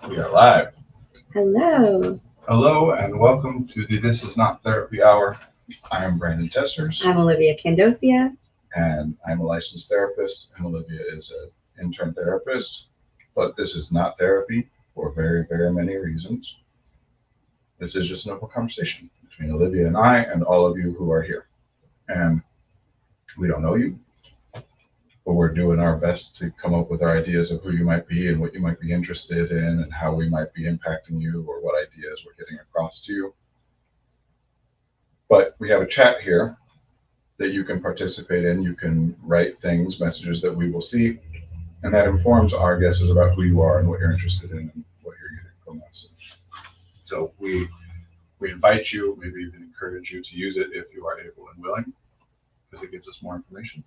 We are live. Hello. Hello and welcome to the This Is Not Therapy Hour. I am Brandon Tessers I'm Olivia Candosia. and I'm a licensed therapist, and Olivia is an intern therapist. But this is not therapy for very, very many reasons. This is just an open conversation between Olivia and I and all of you who are here. And we don't know you, but we're doing our best to come up with our ideas of who you might be and what you might be interested in and how we might be impacting you or what ideas we're getting across to you. But we have a chat here that you can participate in. You can write things, messages that we will see, and that informs our guesses about who you are and what you're interested in and what you're getting from us. So we invite you, maybe even encourage you to use it if you are able and willing, because it gives us more information.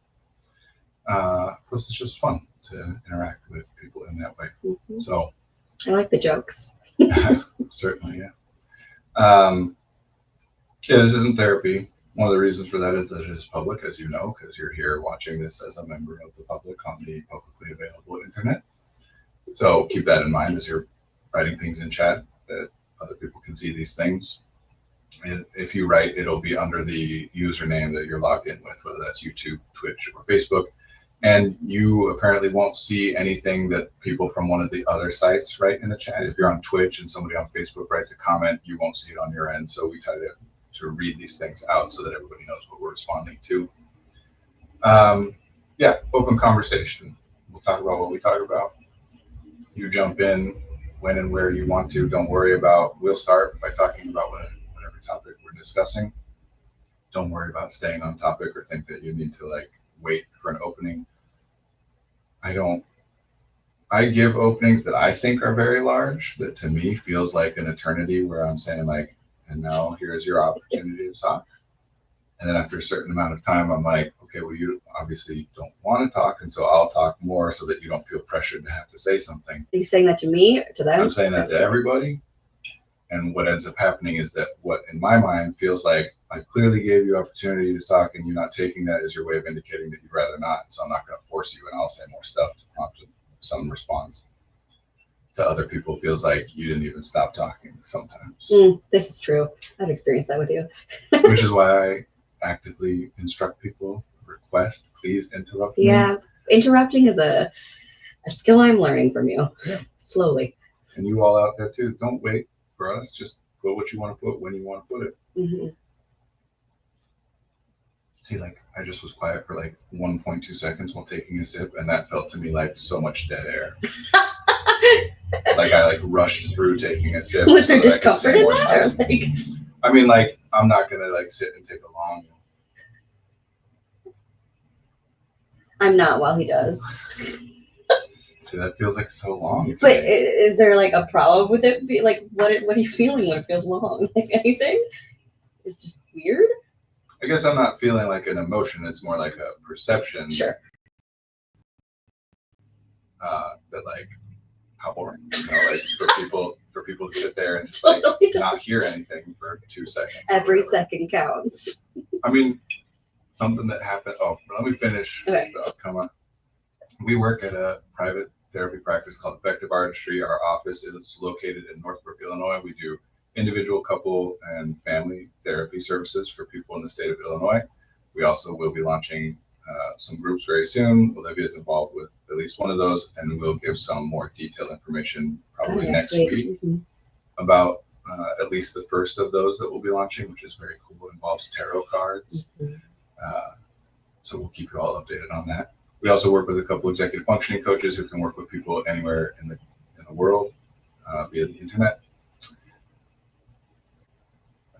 Plus, it's just fun to interact with people in that way. Mm-hmm. So I like the jokes. certainly, yeah. Yeah, this isn't therapy. One of the reasons for that is that it is public, as you know, because you're here watching this as a member of the public on the publicly available internet. So keep that in mind as you're writing things in chat, that other people can see these things. And if you write, it'll be under the username that you're logged in with, whether that's YouTube, Twitch, or Facebook. And you apparently won't see anything that people from one of the other sites write in the chat. If you're on Twitch and somebody on Facebook writes a comment, you won't see it on your end. So we try to read these things out so that everybody knows what we're responding to. Yeah, open conversation. We'll talk about what we talk about. You jump in when and where you want to. Don't worry about, we'll start by talking about whatever topic we're discussing. Don't worry about staying on topic or think that you need to wait for an opening. I give openings that I think are very large, that to me feels like an eternity, where I'm saying and now here's your opportunity to talk. And then after a certain amount of time, I'm like, okay, well, you obviously don't want to talk. And so I'll talk more so that you don't feel pressured to have to say something. Are you saying that to me or to them? I'm saying that to everybody. And what ends up happening is that what in my mind feels like I clearly gave you opportunity to talk, and you not taking that as your way of indicating that you'd rather not. So I'm not going to force you, and I'll say more stuff to prompt some response. To other people feels like you didn't even stop talking sometimes. This is true. I've experienced that with you. Which is why I actively instruct people, request, please interrupt me. Yeah, interrupting is a skill I'm learning from you. Yeah. Slowly. And you all out there too, don't wait for us. Just put what you want to put when you want to put it. Mm-hmm. See, I just was quiet for 1.2 seconds while taking a sip, and that felt to me like so much dead air. I rushed through taking a sip. Was there discomfort in that? I mean, I'm not gonna sit and take a long. I'm not while he does. See, that feels so long. But is there a problem with it? What are you feeling when it feels long? Anything? It's just weird. I guess I'm not feeling an emotion. It's more like a perception. Sure. That how boring. For people to sit there and just not hear anything for 2 seconds. Every second counts. I mean, something that happened. Oh, let me finish. Okay. Come on. We work at a private therapy practice called Effective Artistry. Our office is located in Northbrook, Illinois. We do individual, couple, and family therapy services for people in the state of Illinois. We also will be launching some groups very soon. Olivia is involved with at least one of those, and we'll give some more detailed information probably next week about at least the first of those that we'll be launching, which is very cool. It involves tarot cards. So we'll keep you all updated on that. We also work with a couple executive functioning coaches who can work with people anywhere in the world via the internet.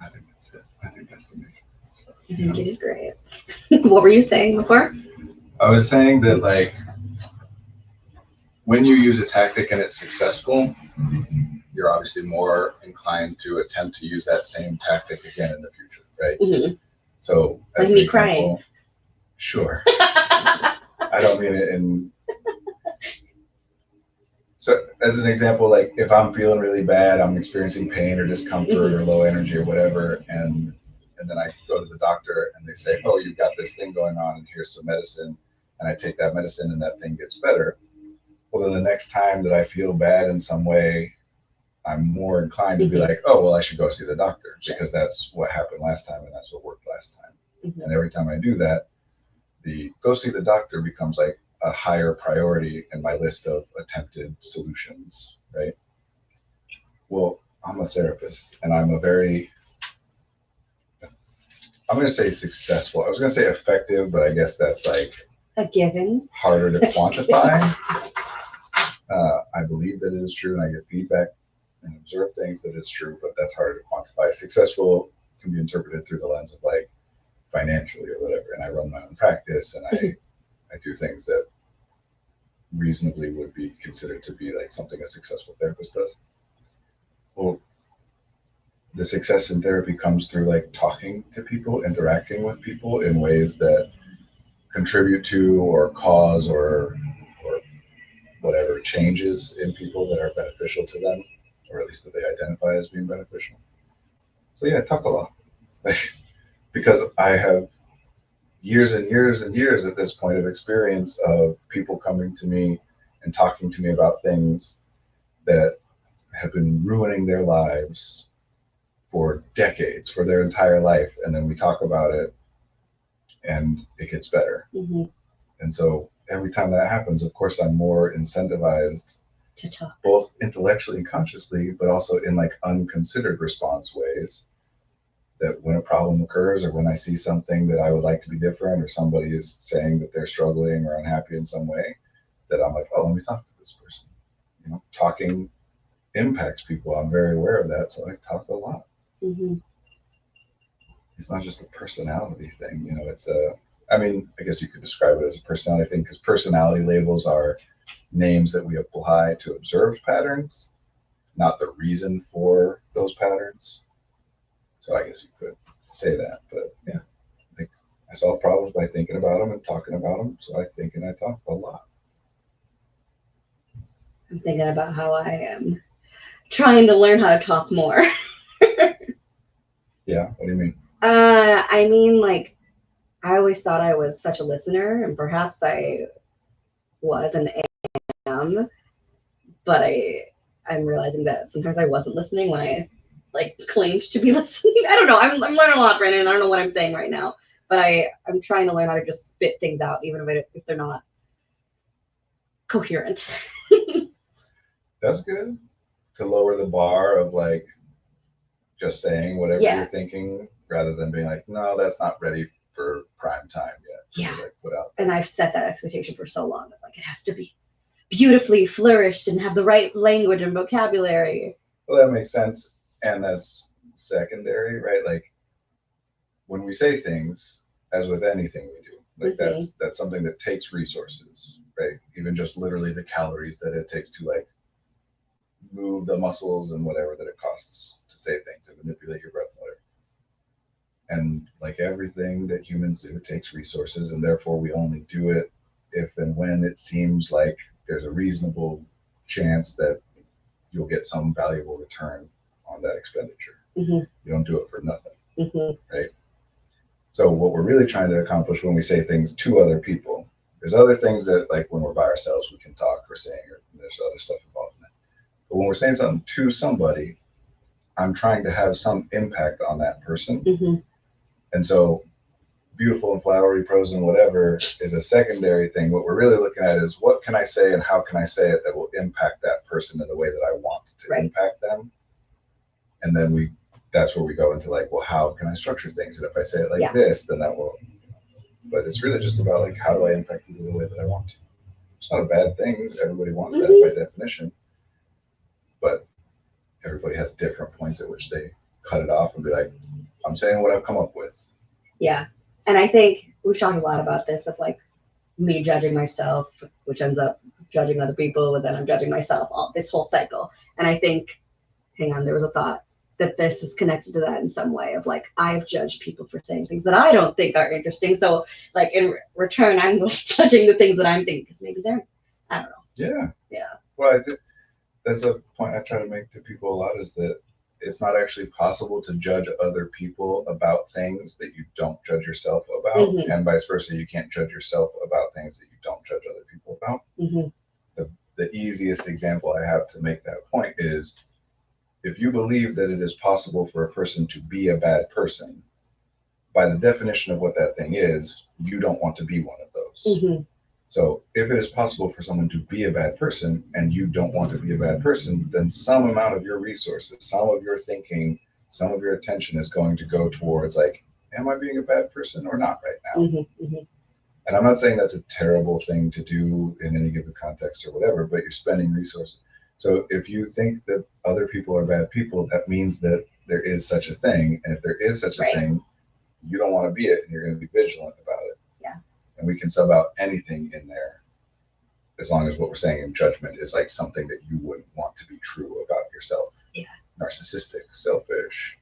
I think that's it. I think that's the major stuff. I think you did great. What were you saying before? I was saying that when you use a tactic and it's successful, you're obviously more inclined to attempt to use that same tactic again in the future, right? Mm-hmm. So as me crying. Sure. I don't mean it in. So as an example, if I'm feeling really bad, I'm experiencing pain or discomfort or low energy or whatever, and then I go to the doctor and they say, oh, you've got this thing going on and here's some medicine, and I take that medicine and that thing gets better. Well, then the next time that I feel bad in some way, I'm more inclined to be Mhm. like, oh, well, I should go see the doctor because that's what happened last time and that's what worked last time. Mhm. And every time I do that, the go see the doctor becomes like a higher priority in my list of attempted solutions, right? Well, I'm a therapist and I'm going to say successful. I was going to say effective, but I guess that's like A given. harder to quantify. I believe that it is true and I get feedback and observe things that it's true, but that's harder to quantify. Successful can be interpreted through the lens of like financially or whatever. And I run my own practice and I do things that reasonably would be considered to be like something a successful therapist does. Well, the success in therapy comes through like talking to people, interacting with people in ways that contribute to or cause or whatever changes in people that are beneficial to them, or at least that they identify as being beneficial. So yeah, I talk a lot. Because I have years and years and years at this point of experience of people coming to me and talking to me about things that have been ruining their lives for decades, for their entire life. And then we talk about it and it gets better. Mm-hmm. And so every time that happens, of course, I'm more incentivized To talk. both intellectually and consciously, but also in like unconsidered response ways that when a problem occurs or when I see something that I would like to be different or somebody is saying that they're struggling or unhappy in some way, that I'm like, oh, let me talk to this person. You know, talking impacts people. I'm very aware of that. So I talk a lot. Mm-hmm. It's not just a personality thing. You know, I mean, I guess you could describe it as a personality thing because personality labels are names that we apply to observed patterns, not the reason for those patterns. So I guess you could say that, but yeah, I solve problems by thinking about them and talking about them. So I think and I talk a lot. I'm thinking about how I am trying to learn how to talk more. Yeah, what do you mean? I mean, like, I always thought I was such a listener, and perhaps I was and am, but I'm realizing that sometimes I wasn't listening when I like claimed to be listening. I don't know. I'm learning a lot, Brandon. I don't know what I'm saying right now, but I'm trying to learn how to just spit things out, even if they're not coherent. That's good to lower the bar of like just saying whatever Yeah. you're thinking rather than being like, no, that's not ready for prime time yet. So Yeah. like put out. And I've set that expectation for so long that like it has to be beautifully flourished and have the right language and vocabulary. Well, that makes sense. And that's secondary, right? Like when we say things, as with anything we do, like that's something that takes resources, right? Even just literally the calories that it takes to like move the muscles and whatever that it costs to say things and manipulate your breath and whatever. And like everything that humans do, it takes resources, and therefore we only do it if and when it seems like there's a reasonable chance that you'll get some valuable return on that expenditure. Mm-hmm. You don't do it for nothing, right? So what we're really trying to accomplish when we say things to other people, there's other things that like when we're by ourselves we can talk or saying, or there's other stuff involved in it. But when we're saying something to somebody, I'm trying to have some impact on that person. Mm-hmm. And so beautiful and flowery prose and whatever is a secondary thing. What we're really looking at is what can I say and how can I say it that will impact that person in the way that I want to impact them. And then that's where we go into like, well, how can I structure things? And if I say it like this, then that will, but it's really just about like, how do I impact people the way that I want to? It's not a bad thing. Everybody wants that by definition, but everybody has different points at which they cut it off and be like, I'm saying what I've come up with. Yeah. And I think we've talked a lot about this of like me judging myself, which ends up judging other people, and then I'm judging myself, all this whole cycle. And I think, hang on, there was a thought that this is connected to that in some way of like, I've judged people for saying things that I don't think are interesting. So like in return, I'm like judging the things that I'm thinking because maybe they're, I don't know. Yeah. Yeah. Well, I think that's a point I try to make to people a lot is that it's not actually possible to judge other people about things that you don't judge yourself about, and vice versa. You can't judge yourself about things that you don't judge other people about. The easiest example I have to make that point is if you believe that it is possible for a person to be a bad person, by the definition of what that thing is, you don't want to be one of those. Mm-hmm. So if it is possible for someone to be a bad person and you don't want to be a bad person, then some amount of your resources, some of your thinking, some of your attention is going to go towards like, am I being a bad person or not right now? Mm-hmm. Mm-hmm. And I'm not saying that's a terrible thing to do in any given context or whatever, but you're spending resources. So if you think that other people are bad people, that means that there is such a thing. And if there is such a Right. thing, you don't want to be it and you're going to be vigilant about it. Yeah. And we can sub out anything in there as long as what we're saying in judgment is like something that you wouldn't want to be true about yourself. Yeah. Narcissistic, selfish,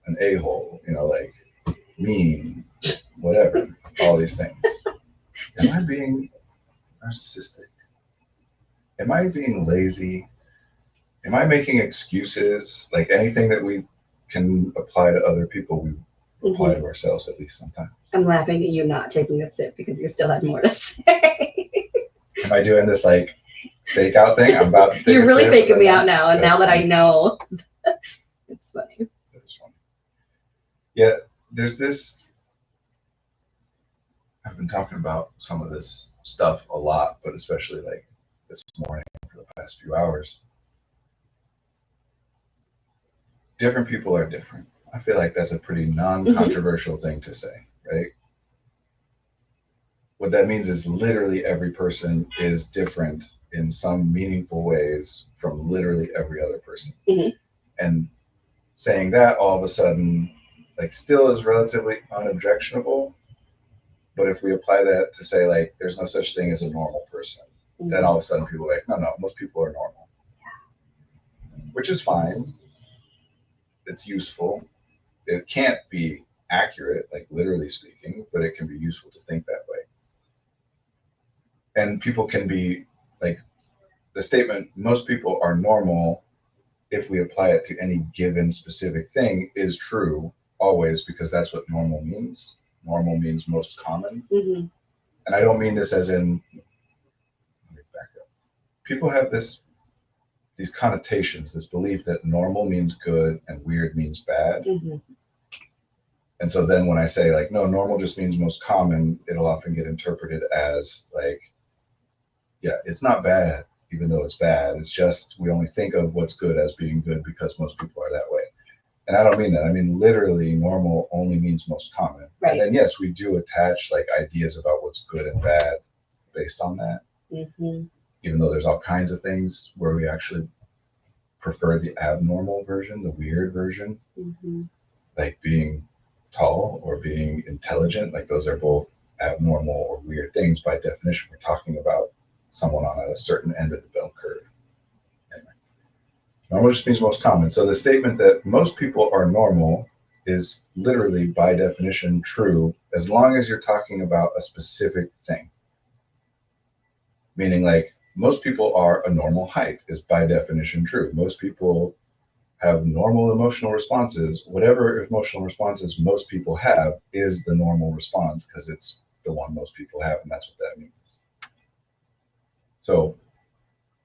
an a-hole, like mean, whatever, all these things. Am I being narcissistic? Am I being lazy? Am I making excuses? Like anything that we can apply to other people, we apply to ourselves at least sometimes. I'm laughing at you not taking a sip because you still had more to say. Am I doing this like fake out thing? I'm about to take You're a really sip, faking and me then- out now, and That's now that I funny. know, it's funny. That's funny. Yeah, there's this. I've been talking about some of this stuff a lot, but especially like this morning for the past few hours. Different people are different. I feel like that's a pretty non-controversial thing to say, right? What that means is literally every person is different in some meaningful ways from literally every other person. Mhm. And saying that all of a sudden, like, still is relatively unobjectionable. But if we apply that to say, like, there's no such thing as a normal person, then all of a sudden people are like, no, most people are normal. Which is fine. It's useful. It can't be accurate, like literally speaking, but it can be useful to think that way. And people can be like, the statement, most people are normal, if we apply it to any given specific thing, is true always, because that's what normal means. Normal means most common. Mm-hmm. And I don't mean this as in, let me back up. People have these connotations, this belief that normal means good and weird means bad. Mm-hmm. And so then when I say like, no, normal just means most common, it'll often get interpreted as like, yeah, it's not bad, even though it's bad. It's just we only think of what's good as being good because most people are that way. And I don't mean that. I mean, literally, normal only means most common. Right. And then, yes, we do attach like ideas about what's good and bad based on that, Mm-hmm. even though there's all kinds of things where we actually prefer the abnormal version, the weird version, Mm-hmm. like being tall or being intelligent. Like those are both abnormal or weird things by definition. We're talking about someone on a certain end of the bell curve. Anyway, normal just means most common. So the statement that most people are normal is literally by definition true as long as you're talking about a specific thing. Meaning like most people are a normal height is by definition true. Most people have normal emotional responses. Whatever emotional responses most people have is the normal response because it's the one most people have, and that's what that means. So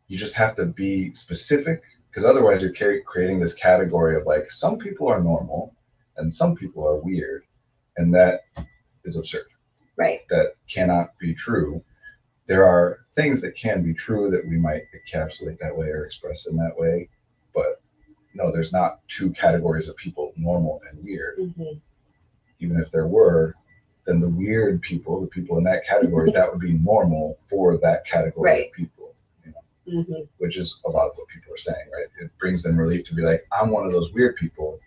you just have to be specific, because otherwise you're creating this category of like, some people are normal and some people are weird, and that is absurd. Right. That cannot be true. There are things that can be true that we might encapsulate that way or express in that way, but no, there's not two categories of people, normal and weird. Mm-hmm. Even if there were, then the weird people, the people in that category, that would be normal for that category Right. of people, Mm-hmm. which is a lot of what people are saying, right? It brings them relief to be like, I'm one of those weird people,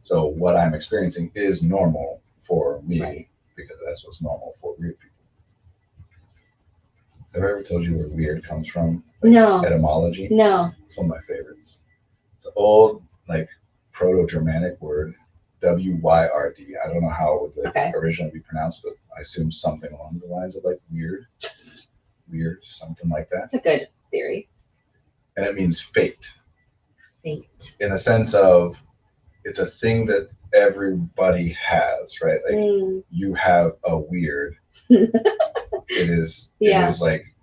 so what I'm experiencing is normal for me, Right. because that's what's normal for weird people. Have I ever told you where weird comes from? No. Etymology? No. It's one of my favorites. It's an old, like, Proto-Germanic word, W-Y-R-D. I don't know how it would Okay. originally be pronounced, but I assume something along the lines of like weird, something like that. That's a good theory. And it means fate, Fate. in the sense of it's a thing that everybody has, right? Like Mm. you have a weird. It is Yeah. like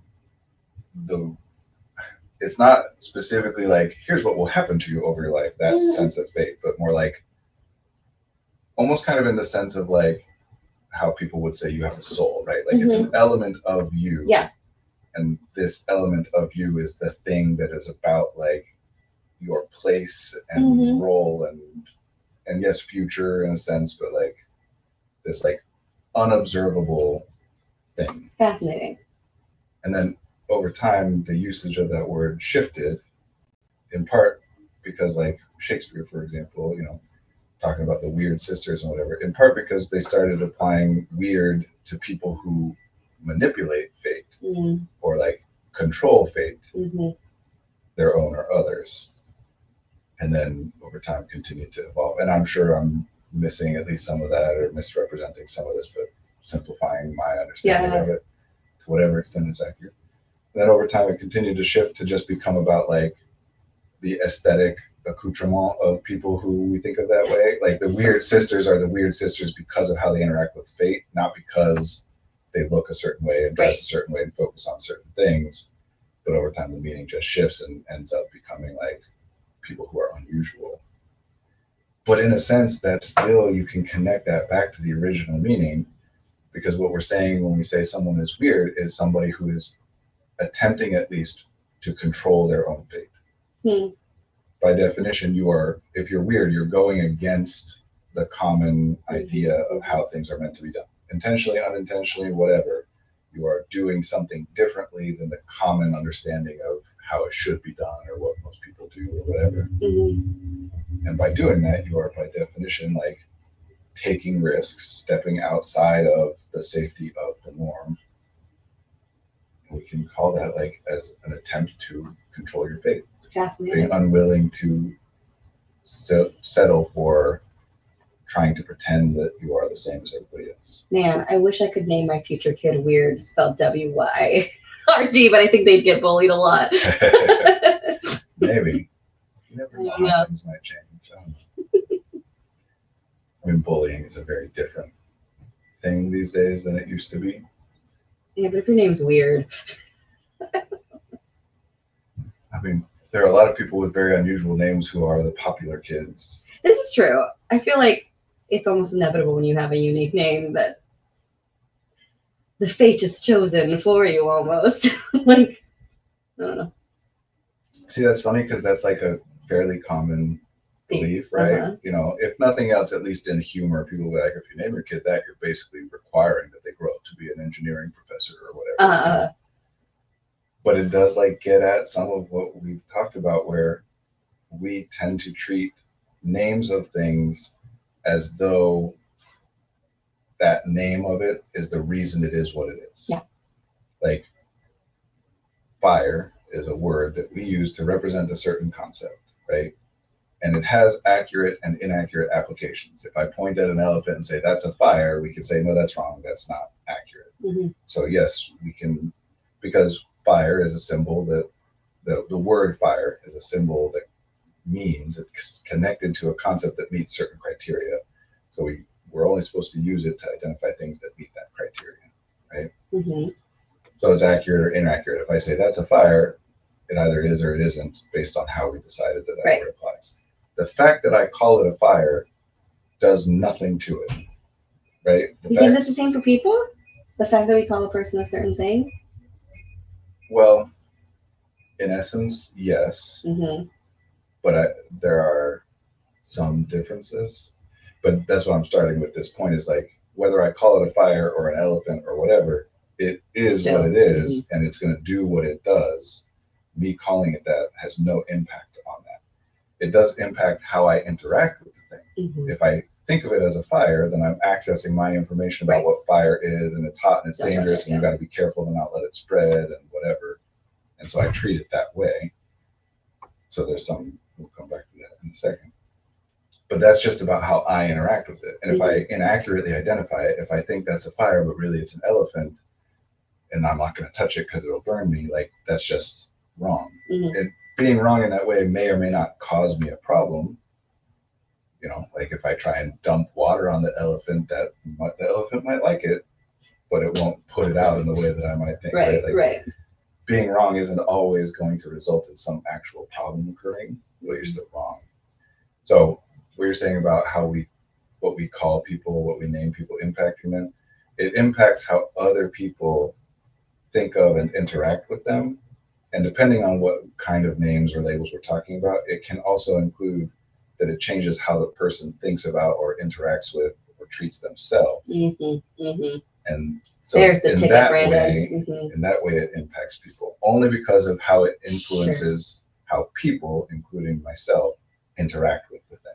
it's not specifically like, here's what will happen to you over your life, that Mhm. sense of fate, but more like almost kind of in the sense of like how people would say you have a soul, right? Like it's an element of you. Yeah. And this element of you is the thing that is about like your place and Mhm. role and yes, future in a sense, but like this like unobservable thing. Fascinating. And then over time, the usage of that word shifted in part because like Shakespeare, for example, you know, talking about the weird sisters and whatever, in part because they started applying weird to people who manipulate fate Mm-hmm. or like control fate, Mm-hmm. their own or others. And then over time continued to evolve. And I'm sure I'm missing at least some of that or misrepresenting some of this, but simplifying my understanding of it to whatever extent it's accurate. And then over time it continued to shift to just become about like the aesthetic accoutrement of people who we think of that way. Like the weird sisters are the weird sisters because of how they interact with fate, not because they look a certain way and dress a certain way and focus on certain things. But over time, the meaning just shifts and ends up becoming like people who are unusual. But in a sense, that still, you can connect that back to the original meaning, because what we're saying when we say someone is weird is somebody who is attempting at least to control their own fate. Hmm. By definition, if you're weird, you're going against the common idea of how things are meant to be done. Intentionally, unintentionally, whatever, you are doing something differently than the common understanding of how it should be done or what most people do or whatever. Mm-hmm. And by doing that, you are by definition like taking risks, stepping outside of the safety of the norm. We can call that like as an attempt to control your fate. Fascinating. Being unwilling to settle for trying to pretend that you are the same as everybody else. Man, I wish I could name my future kid Weird, spelled W-Y-R-D, but I think they'd get bullied a lot. Maybe. You never know how things might change. I mean, bullying is a very different thing these days than it used to be. Yeah, but if your name's Weird. I mean, there are a lot of people with very unusual names who are the popular kids. This is true. I feel like it's almost inevitable when you have a unique name that the fate is chosen for you almost. Like, I don't know. See, that's funny because that's like a fairly common belief, right? Uh-huh. You know, if nothing else, at least in humor, people will be like, if you name your kid that, you're basically requiring that they grow up to be an engineering professor or whatever. You know? But it does like get at some of what we've talked about where we tend to treat names of things as though that name of it is the reason it is what it is. Yeah. Like fire is a word that we use to represent a certain concept, right? And it has accurate and inaccurate applications. If I point at an elephant and say that's a fire, we could say, no, that's wrong. That's not accurate. Mm-hmm. So yes, we can, because fire is a symbol that the word fire is a symbol that means it's connected to a concept that meets certain criteria. So we're only supposed to use it to identify things that meet that criteria, right? Mm-hmm. So it's accurate or inaccurate. If I say that's a fire, it either is or it isn't based on how we decided that word applies. The fact that I call it a fire does nothing to it, right? You think that's the same for people? The fact that we call a person a certain thing? Well, in essence, yes. Mm-hmm. But there are some differences. But that's what I'm starting with. This point is like, whether I call it a fire or an elephant or whatever, it is what it is, and it's going to do what it does. Me calling it that has no impact on that. It does impact how I interact with the thing. Mm-hmm. If I think of it as a fire, then I'm accessing my information about what fire is, and it's hot and it's dangerous, and you got to be careful to not let it spread and whatever. And so I treat it that way. So there's some, we'll come back to that in a second. But that's just about how I interact with it. And if I inaccurately identify it, if I think that's a fire, but really it's an elephant, and I'm not going to touch it because it'll burn me, like that's just wrong. Mm-hmm. Being wrong in that way may or may not cause me a problem. You know, like if I try and dump water on the elephant, the elephant might like it, but it won't put it out in the way that I might think. Right. being wrong isn't always going to result in some actual problem occurring, but you're still wrong. So what you're saying about what we call people, what we name people impacting them, it impacts how other people think of and interact with them. And depending on what kind of names or labels we're talking about, it can also include that it changes how the person thinks about or interacts with or treats themselves. And so There's the ticket, way, Brandon. in that way, it impacts people only because of how it influences how people, including myself, interact with the thing.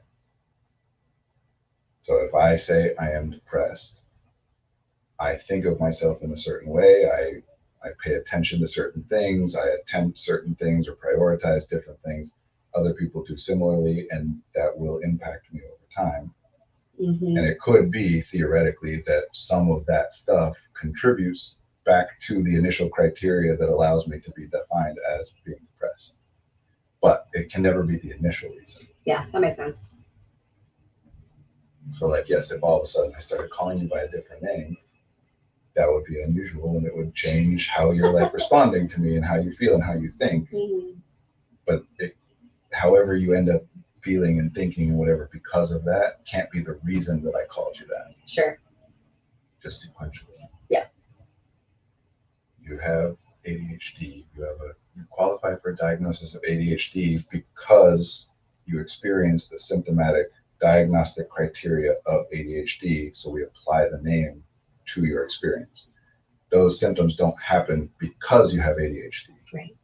So if I say I am depressed, I think of myself in a certain way. I pay attention to certain things. I attempt certain things or prioritize different things. Other people do similarly, and that will impact me over time. And it could be theoretically that some of that stuff contributes back to the initial criteria that allows me to be defined as being depressed. But it can never be the initial reason. Yeah, that makes sense. So like, yes, if all of a sudden I started calling you by a different name, that would be unusual and it would change how you're like responding to me and how you feel and how you think. But however you end up feeling and thinking and whatever because of that can't be the reason that I called you that. Sure. Just sequentially. Yeah. You have ADHD. You qualify for a diagnosis of ADHD because you experience the symptomatic diagnostic criteria of ADHD. So we apply the name to your experience. Those symptoms don't happen because you have ADHD. Right.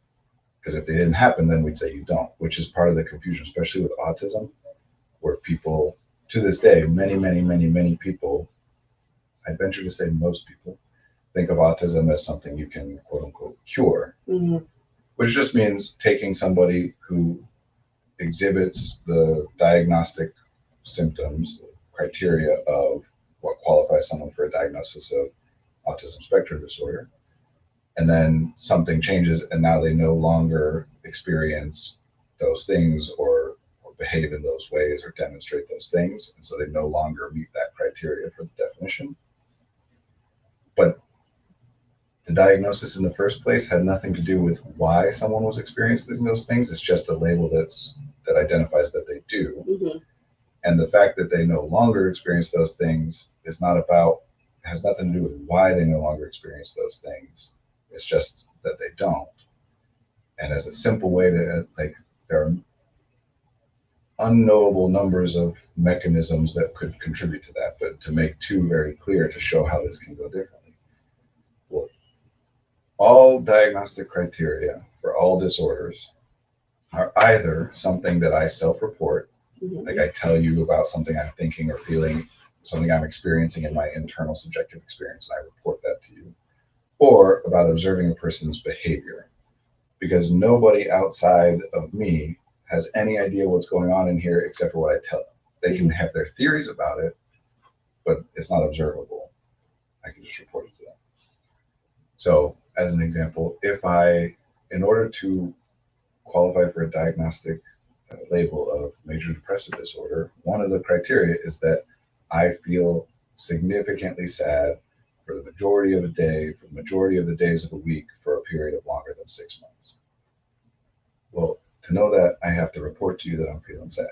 Because if they didn't happen, then we'd say you don't, which is part of the confusion, especially with autism, where people, to this day, many people, I'd venture to say most people, think of autism as something you can quote unquote cure, which just means taking somebody who exhibits the diagnostic symptoms, criteria of what qualifies someone for a diagnosis of autism spectrum disorder, and then something changes and now they no longer experience those things or behave in those ways or demonstrate those things, and so they no longer meet that criteria for the definition. But the diagnosis in the first place had nothing to do with why someone was experiencing those things. It's just a label that identifies that they do. And the fact that they no longer experience those things has nothing to do with why they no longer experience those things. It's just that they don't. And as a simple way to, like, there are unknowable numbers of mechanisms that could contribute to that, but to make two very clear to show how this can go differently. Well, all diagnostic criteria for all disorders are either something that I self-report, like I tell you about something I'm thinking or feeling, something I'm experiencing in my internal subjective experience, and I report that to you, or about observing a person's behavior, because nobody outside of me has any idea what's going on in here except for what I tell them. They can have their theories about it, but it's not observable. I can just report it to them. So as an example, if in order to qualify for a diagnostic label of major depressive disorder, one of the criteria is that I feel significantly sad for the majority of a day, for the majority of the days of a week, for a period of longer than 6 months. Well, to know that, I have to report to you that I'm feeling sad.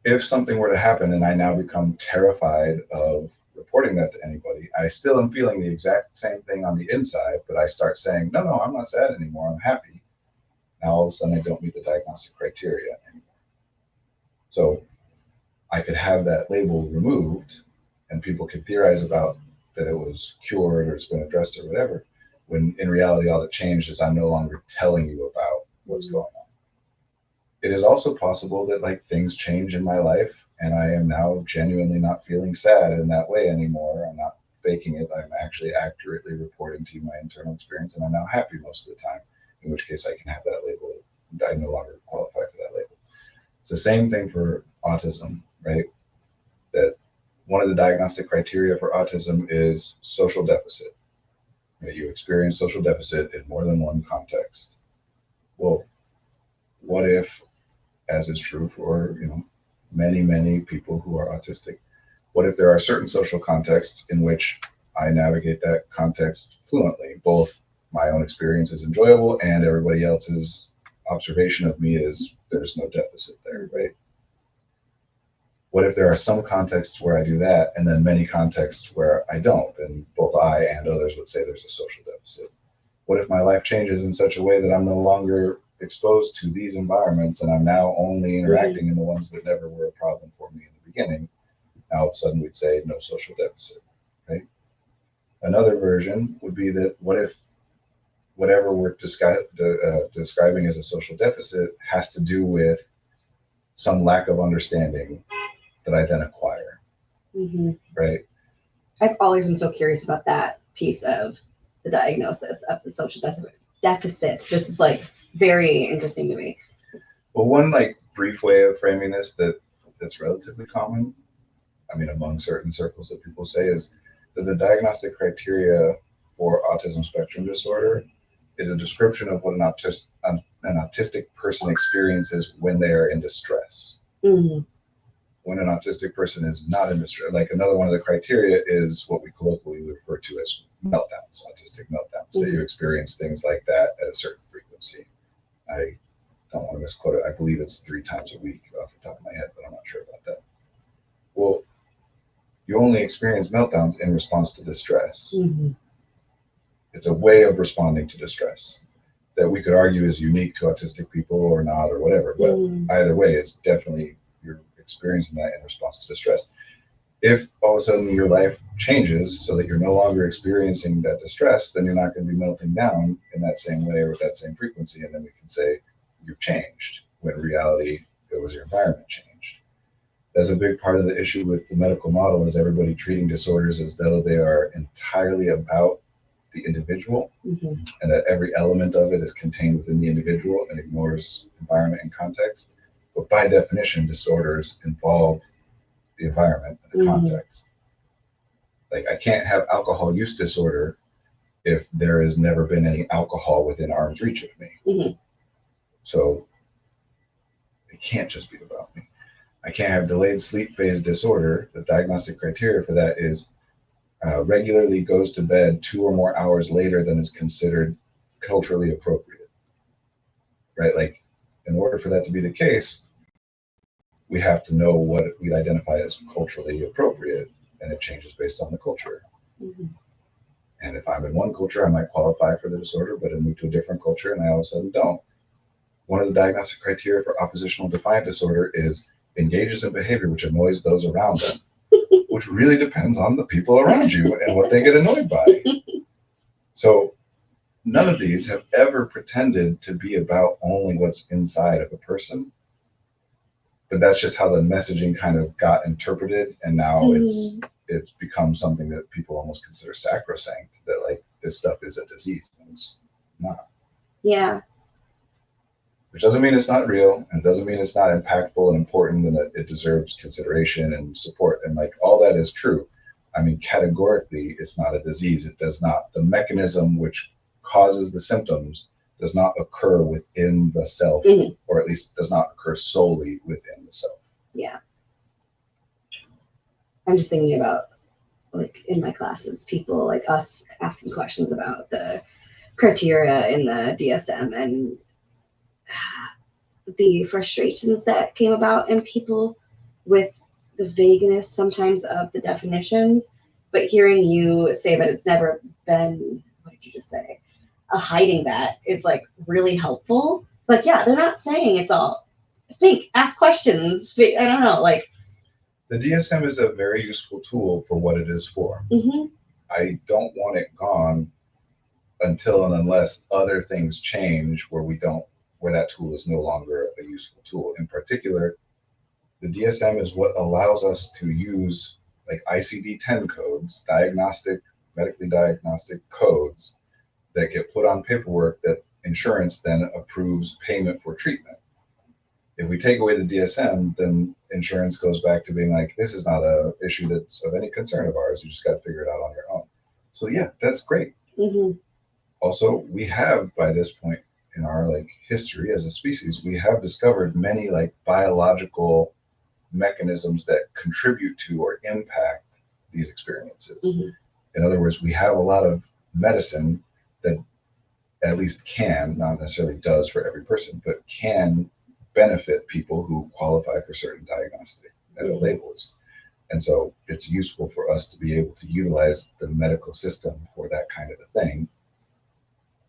If something were to happen and I now become terrified of reporting that to anybody, I still am feeling the exact same thing on the inside, but I start saying, no, I'm not sad anymore, I'm happy. Now all of a sudden I don't meet the diagnostic criteria anymore. So I could have that label removed and people could theorize about that it was cured or it's been addressed or whatever, when in reality all that changed is I'm no longer telling you about what's going on. It is also possible that like things change in my life and I am now genuinely not feeling sad in that way anymore. I'm not faking it. I'm actually accurately reporting to you my internal experience and I'm now happy most of the time, in which case I can have that label. I no longer qualify for that label. It's the same thing for autism, right? That one of the diagnostic criteria for autism is social deficit. Right? You experience social deficit in more than one context. Well, what if, as is true for many people who are autistic, what if there are certain social contexts in which I navigate that context fluently, both my own experience is enjoyable and everybody else's observation of me is there's no deficit there, right? What if there are some contexts where I do that and then many contexts where I don't? And both I and others would say there's a social deficit. What if my life changes in such a way that I'm no longer exposed to these environments and I'm now only interacting in the ones that never were a problem for me in the beginning? Now all of a sudden we'd say no social deficit, right? Another version would be that what if whatever we're describing as a social deficit has to do with some lack of understanding that I then acquire, right? I've always been so curious about that piece of the diagnosis of the social deficits. This is like very interesting to me. Well, one like brief way of framing this that's relatively common, I mean, among certain circles that people say is that the diagnostic criteria for autism spectrum disorder is a description of what an autistic person experiences when they are in distress. When an autistic person is not in distress, like another one of the criteria is what we colloquially refer to as meltdowns, autistic meltdowns, that you experience things like that at a certain frequency. I don't want to misquote it. I believe it's 3 times a week off the top of my head, but I'm not sure about that. Well, you only experience meltdowns in response to distress. It's a way of responding to distress that we could argue is unique to autistic people or not or whatever, but either way, it's definitely you're experiencing that in response to distress. If all of a sudden your life changes so that you're no longer experiencing that distress, then you're not going to be melting down in that same way or with that same frequency, and then we can say you've changed, when in reality it was your environment changed. That's a big part of the issue with the medical model, is everybody treating disorders as though they are entirely about the individual, and that every element of it is contained within the individual and ignores environment and context. But by definition, disorders involve the environment and the context. Like, I can't have alcohol use disorder if there has never been any alcohol within arm's reach of me. So it can't just be about me. I can't have delayed sleep phase disorder. The diagnostic criteria for that is regularly goes to bed 2 or more hours later than is considered culturally appropriate, right? Like, in order for that to be the case, we have to know what we'd identify as culturally appropriate, and it changes based on the culture. And if I'm in one culture, I might qualify for the disorder, but I move to a different culture and I all of a sudden don't. One of the diagnostic criteria for oppositional defiant disorder is engages in behavior which annoys those around them, which really depends on the people around you and what they get annoyed by. So none of these have ever pretended to be about only what's inside of a person, but that's just how the messaging kind of got interpreted, and now it's become something that people almost consider sacrosanct, that like this stuff is a disease, and it's not. Yeah. Which doesn't mean it's not real, and doesn't mean it's not impactful and important, and that it deserves consideration and support, and like all that is true. I mean, categorically, it's not a disease. It does not. The mechanism which causes the symptoms does not occur within the self, or at least does not occur solely within the self. Yeah. I'm just thinking about, like, in my classes, people like us asking questions about the criteria in the DSM and the frustrations that came about in people with the vagueness sometimes of the definitions. But hearing you say that it's never been, what did you just say? Hiding that is like really helpful. Like, yeah, they're not saying it's all think, ask questions. I don't know, like. The DSM is a very useful tool for what it is for. I don't want it gone until and unless other things change where that tool is no longer a useful tool. In particular, the DSM is what allows us to use like ICD-10 codes, medically diagnostic codes that get put on paperwork that insurance then approves payment for treatment. If we take away the DSM, then insurance goes back to being like, this is not an issue that's of any concern of ours. You just got to figure it out on your own. So yeah, that's great. Also, we have, by this point in our like history as a species, we have discovered many like biological mechanisms that contribute to or impact these experiences. In other words, we have a lot of medicine that at least can, not necessarily does for every person, but can benefit people who qualify for certain diagnostic labels. And so it's useful for us to be able to utilize the medical system for that kind of a thing.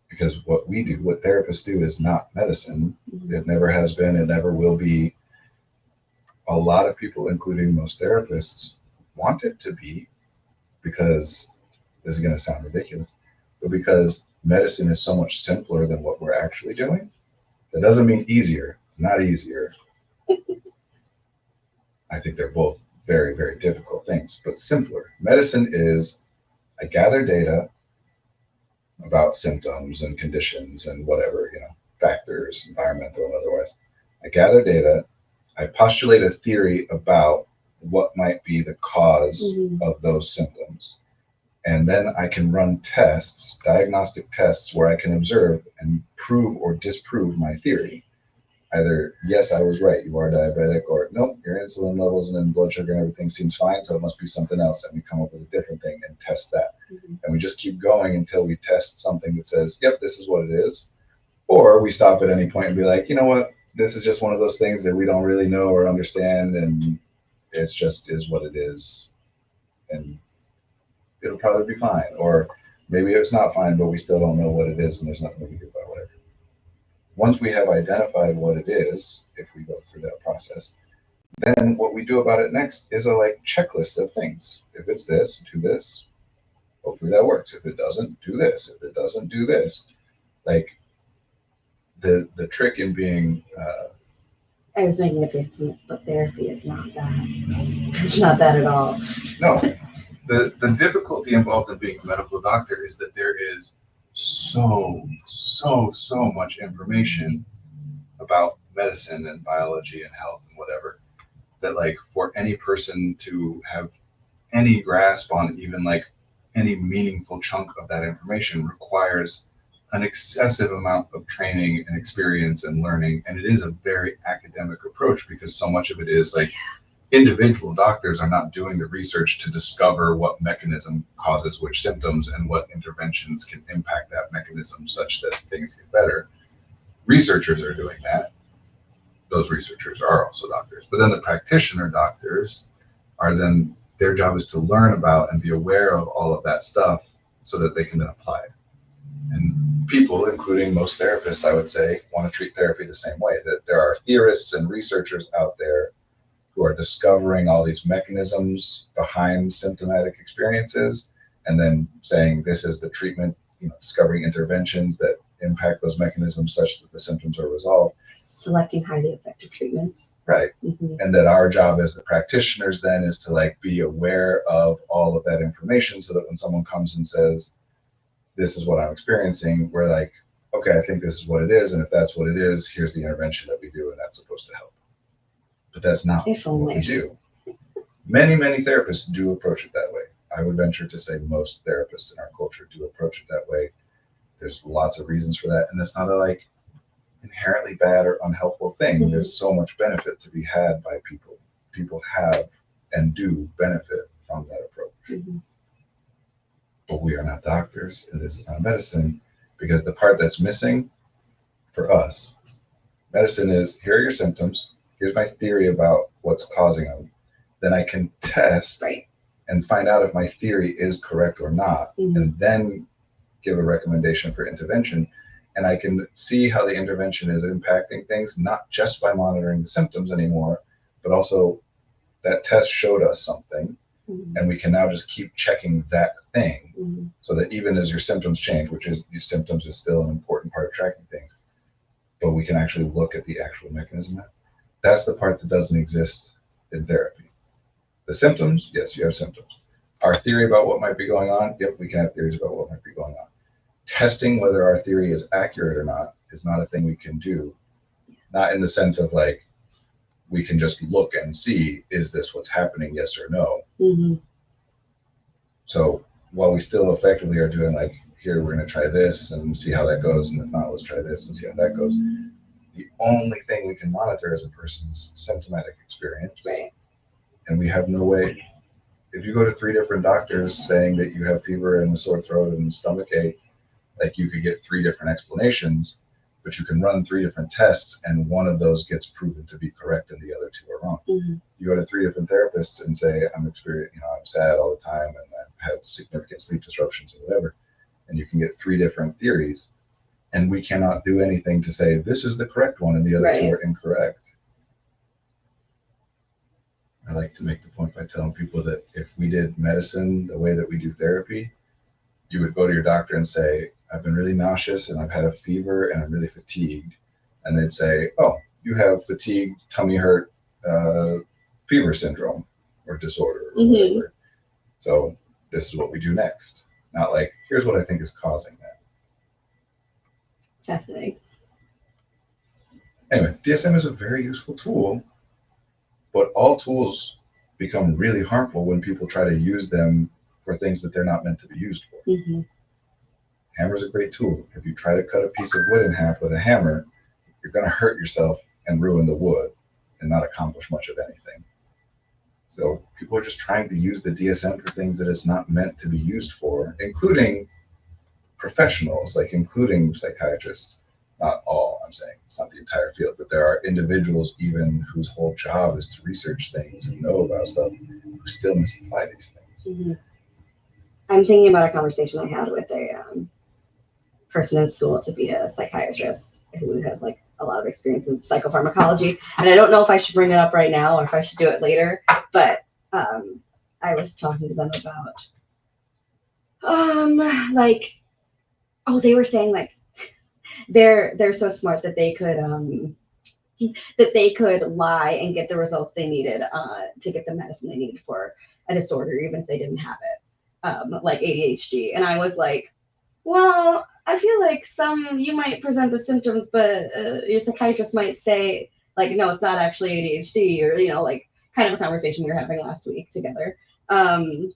Because what we do, what therapists do, is not medicine. It never has been, it never will be. A lot of people, including most therapists, want it to be, because this is going to sound ridiculous, but because medicine is so much simpler than what we're actually doing. That doesn't mean easier. It's not easier. I think they're both very, very difficult things, but simpler. Medicine is, I gather data about symptoms and conditions and whatever, factors, environmental and otherwise. I gather data, I postulate a theory about what might be the cause of those symptoms. And then I can run tests, diagnostic tests, where I can observe and prove or disprove my theory. Either, yes, I was right, you are diabetic, or nope, your insulin levels and blood sugar and everything seems fine, so it must be something else. And we come up with a different thing and test that. And we just keep going until we test something that says, yep, this is what it is. Or we stop at any point and be like, you know what, this is just one of those things that we don't really know or understand, and it's just is what it is. And it'll probably be fine. Or maybe it's not fine, but we still don't know what it is, and there's nothing we can do about whatever. Once we have identified what it is, if we go through that process, then what we do about it next is a checklist of things. If it's this, do this. Hopefully that works. If it doesn't, do this. If it doesn't, do this. The trick in being I was making a face, but therapy is not that. It's not that at all. No. The difficulty involved in being a medical doctor is that there is so much information about medicine and biology and health and whatever, that for any person to have any grasp on even any meaningful chunk of that information requires an excessive amount of training and experience and learning. And it is a very academic approach, because so much of it is individual doctors are not doing the research to discover what mechanism causes which symptoms and what interventions can impact that mechanism such that things get better. Researchers are doing that. Those researchers are also doctors. But then the practitioner doctors are then, their job is to learn about and be aware of all of that stuff so that they can then apply it. And people, including most therapists, I would say, want to treat therapy the same way. That there are theorists and researchers out there who are discovering all these mechanisms behind symptomatic experiences, and then saying this is the treatment, discovering interventions that impact those mechanisms such that the symptoms are resolved. Selecting highly effective treatments. Right. And that our job as the practitioners then is to be aware of all of that information, so that when someone comes and says, this is what I'm experiencing, we're like, okay, I think this is what it is. And if that's what it is, here's the intervention that we do, and that's supposed to help. But that's not what we do. Many therapists do approach it that way. I would venture to say most therapists in our culture do approach it that way. There's lots of reasons for that. And that's not a inherently bad or unhelpful thing. There's so much benefit to be had by people. People have and do benefit from that approach. But we are not doctors, and this is not medicine, because the part that's missing for us, medicine is, here are your symptoms. Here's my theory about what's causing them. Then I can test and find out if my theory is correct or not, and then give a recommendation for intervention. And I can see how the intervention is impacting things, not just by monitoring the symptoms anymore, but also that test showed us something. And we can now just keep checking that thing, so that even as your symptoms change, which is, your symptoms is still an important part of tracking things, but we can actually look at the actual mechanism. That's the part that doesn't exist in therapy. The symptoms, yes, you have symptoms. Our theory about what might be going on, yep, we can have theories about what might be going on. Testing whether our theory is accurate or not is not a thing we can do. Not in the sense of we can just look and see, is this what's happening, yes or no? So while we still effectively are doing here, we're going to try this and see how that goes, and if not, let's try this and see how that goes. The only thing we can monitor is a person's symptomatic experience. And we have no way. If you go to 3 different doctors saying that you have fever and a sore throat and stomach ache, Like you could get 3 different explanations, but you can run 3 different tests, and one of those gets proven to be correct and the other 2 are wrong. Mm-hmm. You go to 3 different therapists and say, I'm sad all the time and I've had significant sleep disruptions and whatever. And you can get 3 different theories, and we cannot do anything to say this is the correct one and the other 2 are incorrect. I like to make the point by telling people that if we did medicine the way that we do therapy, you would go to your doctor and say, I've been really nauseous and I've had a fever and I'm really fatigued. And they'd say, oh, you have fatigue, tummy hurt, fever syndrome or disorder or whatever. So this is what we do next. Not like, here's what I think is causing that. Fascinating. Anyway, DSM is a very useful tool, but all tools become really harmful when people try to use them for things that they're not meant to be used for. Mm-hmm. Hammer's a great tool. If you try to cut a piece of wood in half with a hammer, you're going to hurt yourself and ruin the wood and not accomplish much of anything. So people are just trying to use the DSM for things that it's not meant to be used for, including professionals, like including psychiatrists. Not all, I'm saying. It's not the entire field, but there are individuals even whose whole job is to research things and know about stuff who still misapply these things. Mm-hmm. I'm thinking about a conversation I had with a person in school to be a psychiatrist who has like a lot of experience in psychopharmacology. And I don't know if I should bring it up right now or if I should do it later, but I was talking to them about they were saying like they're so smart that they could lie and get the results they needed to get the medicine they needed for a disorder, even if they didn't have it, like ADHD. And I was like, well, I feel like you might present the symptoms, but your psychiatrist might say like, no, it's not actually ADHD, or, like kind of a conversation we were having last week together. And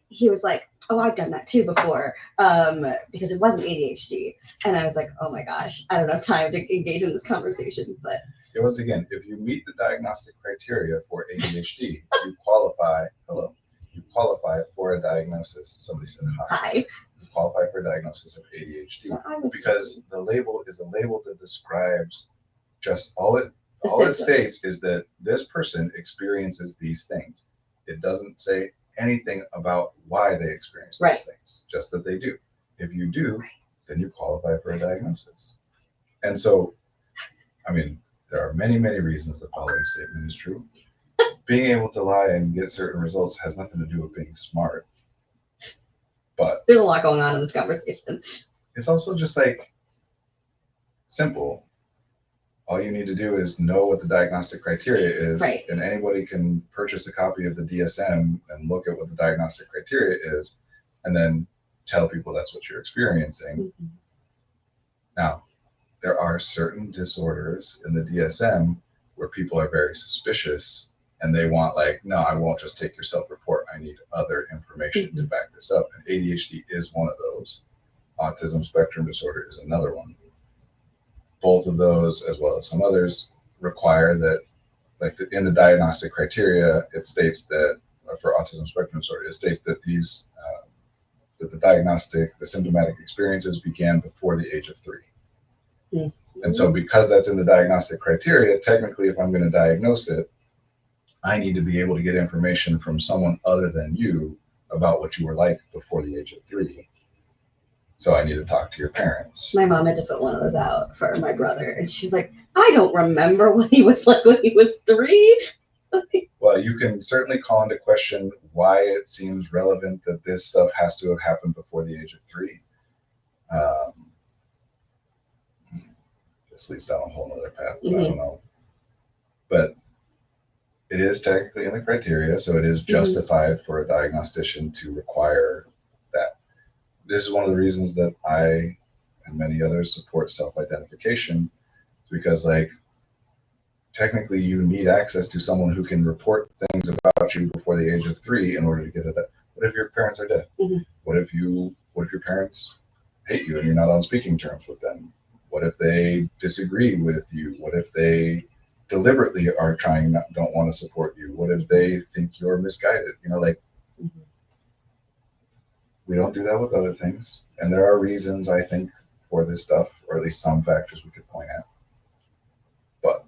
he was like, oh, I've done that too before, because it wasn't ADHD. And I was like, oh my gosh, I don't have time to engage in this conversation. But once again, if you meet the diagnostic criteria for ADHD, you qualify. Hello. You qualify for a diagnosis. Somebody said hi. Hi. You qualify for a diagnosis of ADHD because the label is a label that describes just all it states is that this person experiences these things. It doesn't say anything about why they experience these things, just that they do. If you do, then you qualify for a diagnosis. And so, I mean, there are many, many reasons the following statement is true. Being able to lie and get certain results has nothing to do with being smart. But there's a lot going on in this conversation. It's also just like simple. All you need to do is know what the diagnostic criteria is, and anybody can purchase a copy of the DSM and look at what the diagnostic criteria is, and then tell people that's what you're experiencing. Mm-hmm. Now, there are certain disorders in the DSM where people are very suspicious and they want like, no, I won't just take your self-report. I need other information to back this up. And ADHD is one of those. Autism spectrum disorder is another one. Both of those, as well as some others, require that, like in the diagnostic criteria, it states that for autism spectrum disorder, it states that these, that the symptomatic experiences began before the age of 3. Mm-hmm. And so because that's in the diagnostic criteria, technically, if I'm going to diagnose it, I need to be able to get information from someone other than you about what you were like before the age of 3. So I need to talk to your parents. My mom had to put one of those out for my brother, and she's like, I don't remember what he was like when he was 3. Well, you can certainly call into question why it seems relevant that this stuff has to have happened before the age of 3. This leads down a whole other path, but I don't know. But it is technically in the criteria, so it is justified for a diagnostician to require that. This is one of the reasons that I and many others support self-identification, because like technically you need access to someone who can report things about you before the age of 3 in order to get it. What if your parents are dead? Mm-hmm. What if your parents hate you and you're not on speaking terms with them? What if they disagree with you? What if they deliberately are don't want to support you? What if they think you're misguided? We don't do that with other things. And there are reasons, I think, for this stuff, or at least some factors we could point at. But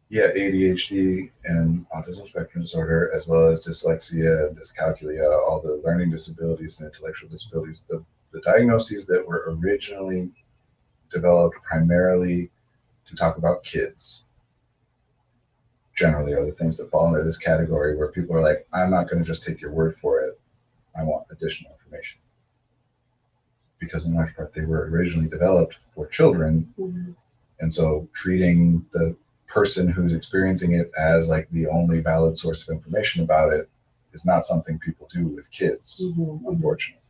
yeah, ADHD and autism spectrum disorder, as well as dyslexia, dyscalculia, all the learning disabilities and intellectual disabilities, the diagnoses that were originally developed primarily to talk about kids generally are the things that fall under this category, where people are like, I'm not going to just take your word for it. I want additional information. Because in large part, they were originally developed for children. Mhm. And so treating the person who's experiencing it as like the only valid source of information about it is not something people do with kids, Mhm. unfortunately.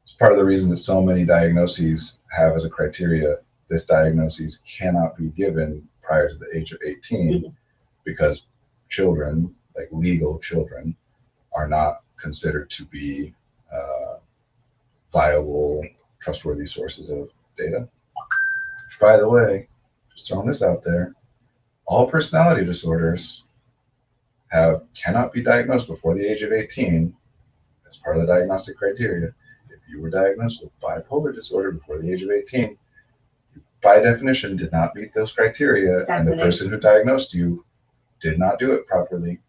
It's part of the reason that so many diagnoses have as a criteria, this diagnosis cannot be given prior to the age of 18, Mhm. because children, like legal children, are not considered to be viable, trustworthy sources of data. Which, by the way, just throwing this out there, all personality disorders cannot be diagnosed before the age of 18 as part of the diagnostic criteria. If you were diagnosed with bipolar disorder before the age of 18, you, by definition, did not meet those criteria, and the person who diagnosed you did not do it properly.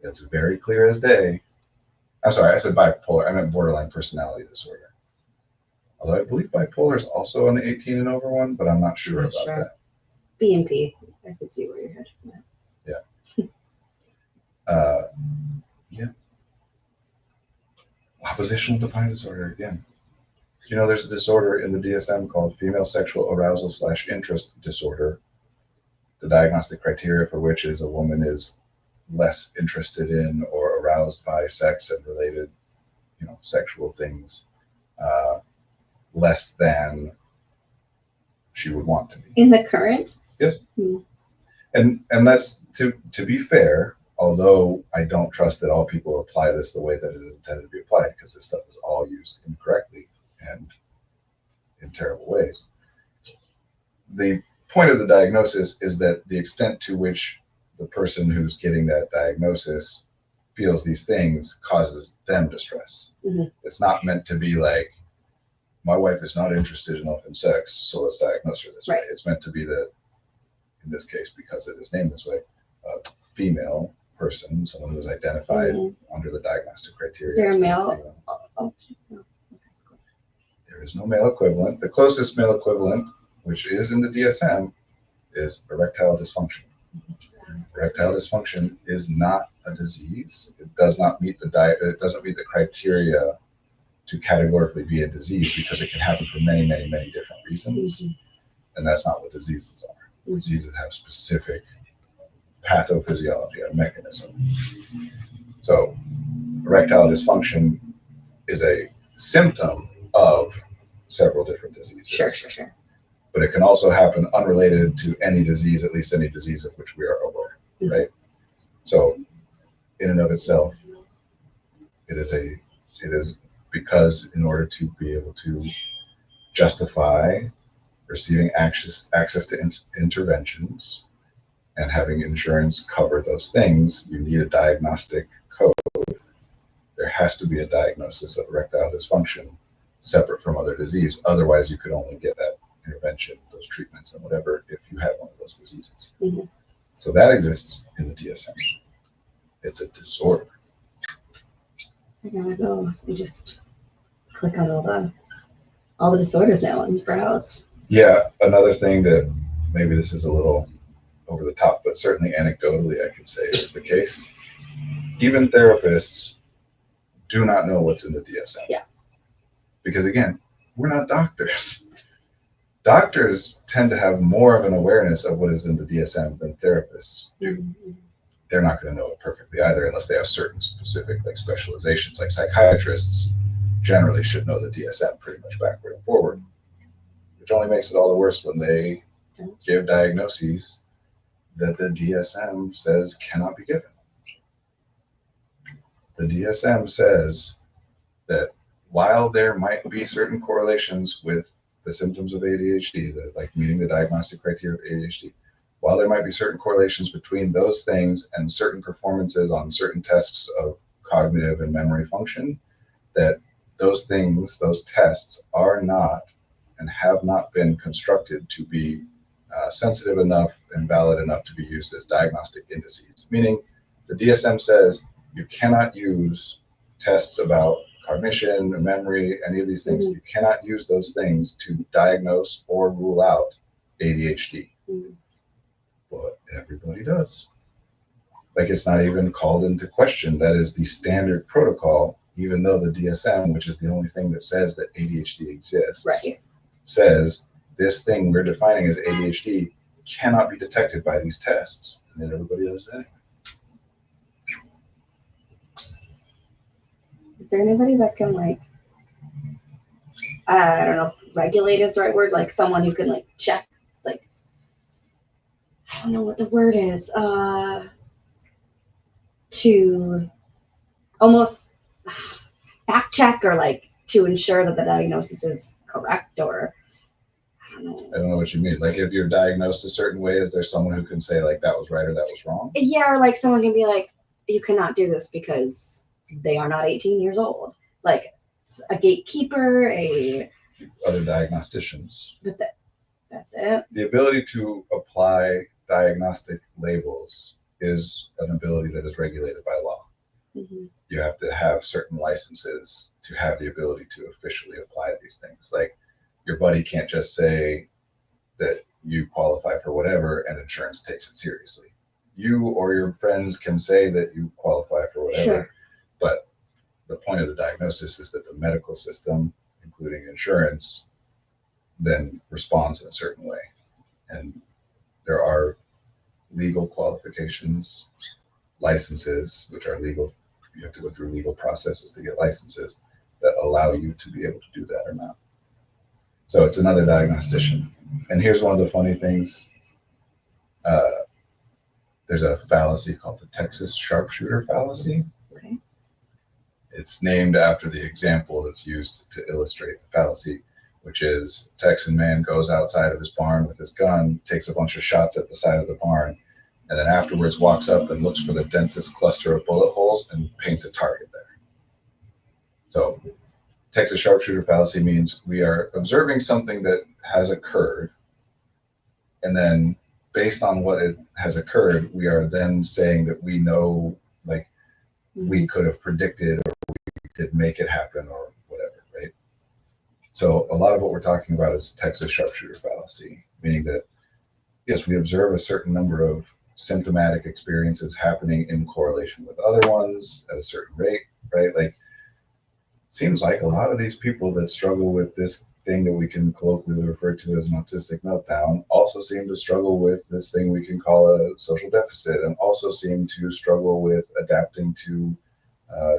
It's very clear as day. I'm sorry, I said bipolar. I meant borderline personality disorder. Although I believe bipolar is also an 18 and over one, but I'm not sure Not about sure. that. BNP. I could see where you're headed. Yeah. Oppositional defiant disorder again. You know, there's a disorder in the DSM called female sexual arousal / interest disorder. The diagnostic criteria for which is a woman is less interested in or aroused by sex and related, sexual things, less than she would want to be. In the current? Yes. Hmm. And that's to be fair, although I don't trust that all people apply this the way that it is intended to be applied, because this stuff is all used incorrectly and in terrible ways. The point of the diagnosis is that the extent to which the person who's getting that diagnosis feels these things causes them distress. Mhm. It's not meant to be like, my wife is not interested enough in sex, so let's diagnose her this way. Right. It's meant to be that, in this case, because it is named this way, a female person, someone who is identified Mhm. under the diagnostic criteria. Is there as a being male? female. Oh, no. There is no male equivalent. The closest male equivalent, which is in the DSM, is erectile dysfunction. Erectile dysfunction is not a disease. It does not meet it doesn't meet the criteria to categorically be a disease, because it can happen for many, many, many different reasons. Mhm. And that's not what diseases are. Mhm. Diseases have specific pathophysiology, a mechanism. So erectile dysfunction is a symptom of several different diseases. Sure. But it can also happen unrelated to any disease, at least any disease of which we are aware, Mhm. right? So in and of itself, it is because in order to be able to justify receiving access to interventions and having insurance cover those things, you need a diagnostic code. There has to be a diagnosis of erectile dysfunction separate from other disease. Otherwise, you could only get that intervention, those treatments and whatever, if you had one of those diseases. Mhm. So that exists in the DSM. It's a disorder. I gotta go and just click on all the disorders now and browse. Yeah, another thing that maybe this is a little over the top, but certainly anecdotally I can say is the case. Even therapists do not know what's in the DSM. Yeah. Because again, we're not doctors. Doctors tend to have more of an awareness of what is in the DSM than therapists do. Mhm. They're not going to know it perfectly either, unless they have certain specific specializations. Like psychiatrists generally should know the DSM pretty much backward and forward, which only makes it all the worse when they give diagnoses that the DSM says cannot be given. The DSM says that while there might be certain correlations with the symptoms of ADHD, like meeting the diagnostic criteria of ADHD, while there might be certain correlations between those things and certain performances on certain tests of cognitive and memory function, that those things, those tests are not and have not been constructed to be sensitive enough and valid enough to be used as diagnostic indices. Meaning the DSM says you cannot use tests about cognition, memory, any of these things. You cannot use those things to diagnose or rule out ADHD. But everybody does. Like, it's not even called into question. That is the standard protocol, even though the DSM, which is the only thing that says that ADHD exists, Right. says this thing we're defining as ADHD cannot be detected by these tests. And then everybody does it anyway. Is there anybody that can, like, I don't know if regulate is the right word, like someone who can, like, check, like, I don't know what the word is, to almost fact check or, like, to ensure that the diagnosis is correct, or I don't know what you mean. Like, if you're diagnosed a certain way, is there someone who can say, like, that was right or that was wrong? Yeah, or like someone can be like, you cannot do this because they are not 18 years old. Like a gatekeeper, other diagnosticians. But that's it. The ability to apply diagnostic labels is an ability that is regulated by law. You have to have certain licenses to have the ability to officially apply these things. Like, your buddy can't just say that you qualify for whatever and insurance takes it seriously. You or your friends can say that you qualify for whatever, sure. But the point of the diagnosis is that the medical system, including insurance, then responds in a certain way. And there are legal qualifications, licenses, which are legal. You have to go through legal processes to get licenses that allow you to be able to do that or not. So it's another diagnostician. And here's one of the funny things. There's a fallacy called the Texas sharpshooter fallacy. Okay. It's named after the example that's used to illustrate the fallacy, which is a Texan man goes outside of his barn with his gun, takes a bunch of shots at the side of the barn, and then afterwards walks up and looks for the densest cluster of bullet holes and paints a target there. So Texas sharpshooter fallacy means we are observing something that has occurred, and then based on what it has occurred, we are then saying that we know, like, we could have predicted or we could make it happen or whatever, right? So a lot of what we're talking about is Texas sharpshooter fallacy, meaning that, yes, we observe a certain number of symptomatic experiences happening in correlation with other ones at a certain rate, right? Like, seems like a lot of these people that struggle with this thing that we can colloquially refer to as an autistic meltdown also seem to struggle with this thing we can call a social deficit, and also seem to struggle with adapting to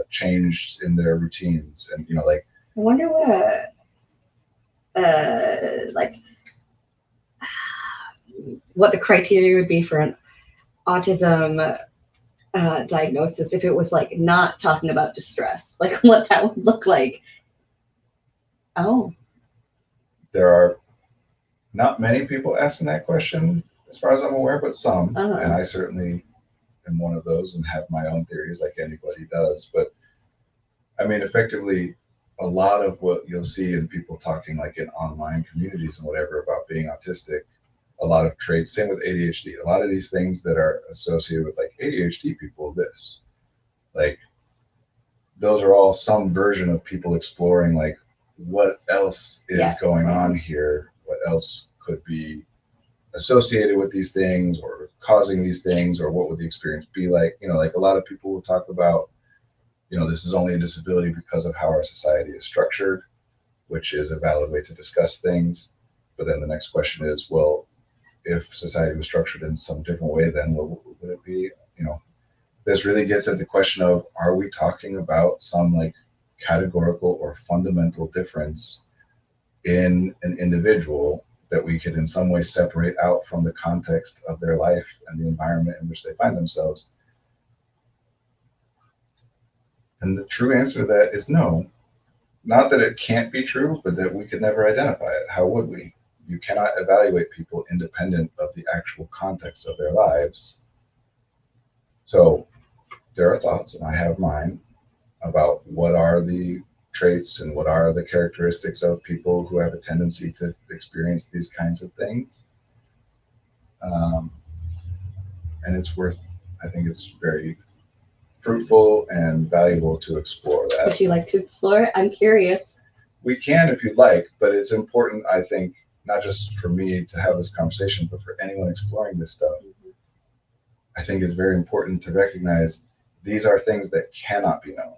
change in their routines. And, like, I wonder what what the criteria would be for an autism diagnosis if it was, like, not talking about distress, like what that would look like. Oh. There are not many people asking that question, as far as I'm aware, but some. And I certainly am one of those and have my own theories, like anybody does. But I mean, effectively, a lot of what you'll see in people talking, like in online communities and whatever, about being autistic, a lot of traits, same with ADHD, a lot of these things that are associated with, like, ADHD people, like, those are all some version of people exploring, like, what else is going on here, what else could be associated with these things or causing these things, or what would the experience be like. Like, a lot of people will talk about, this is only a disability because of how our society is structured, which is a valid way to discuss things. But then the next question is, well, if society was structured in some different way, then what would it be? This really gets at the question of, are we talking about some, like, categorical or fundamental difference in an individual that we could in some way separate out from the context of their life and the environment in which they find themselves? And the true answer to that is no. Not that it can't be true, but that we could never identify it. How would we? You cannot evaluate people independent of the actual context of their lives. So there are thoughts, and I have mine, about what are the traits and what are the characteristics of people who have a tendency to experience these kinds of things. And it's worth, I think it's very fruitful and valuable to explore that. Would you like to explore? I'm curious. We can if you'd like, but it's important, I think, not just for me to have this conversation, but for anyone exploring this stuff. I think it's very important to recognize these are things that cannot be known.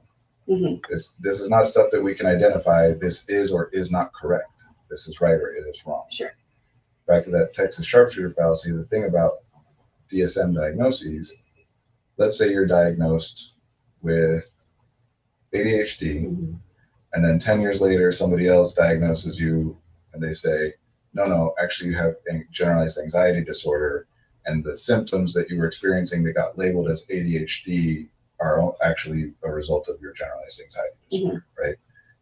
Mm-hmm. This is not stuff that we can identify. This is or is not correct. This is right or it is wrong. Sure. Back to that Texas sharpshooter fallacy, the thing about DSM diagnoses, let's say you're diagnosed with ADHD, Mm-hmm. and then 10 years later, somebody else diagnoses you and they say, no, actually you have generalized anxiety disorder, and the symptoms that you were experiencing that got labeled as ADHD are actually a result of your generalized anxiety disorder, right?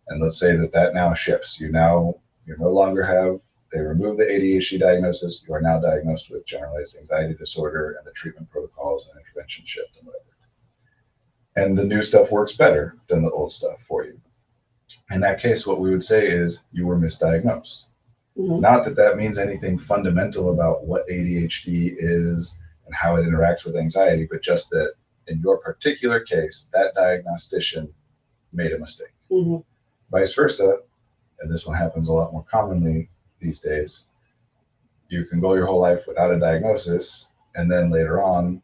And let's say that now shifts. You no longer have, they remove the ADHD diagnosis, you are now diagnosed with generalized anxiety disorder, and the treatment protocols and intervention shift and whatever. And the new stuff works better than the old stuff for you. In that case, what we would say is you were misdiagnosed. Mm-hmm. Not that that means anything fundamental about what ADHD is and how it interacts with anxiety, but just that in your particular case, that diagnostician made a mistake. Mm-hmm. Vice versa, and this one happens a lot more commonly these days, you can go your whole life without a diagnosis, and then later on,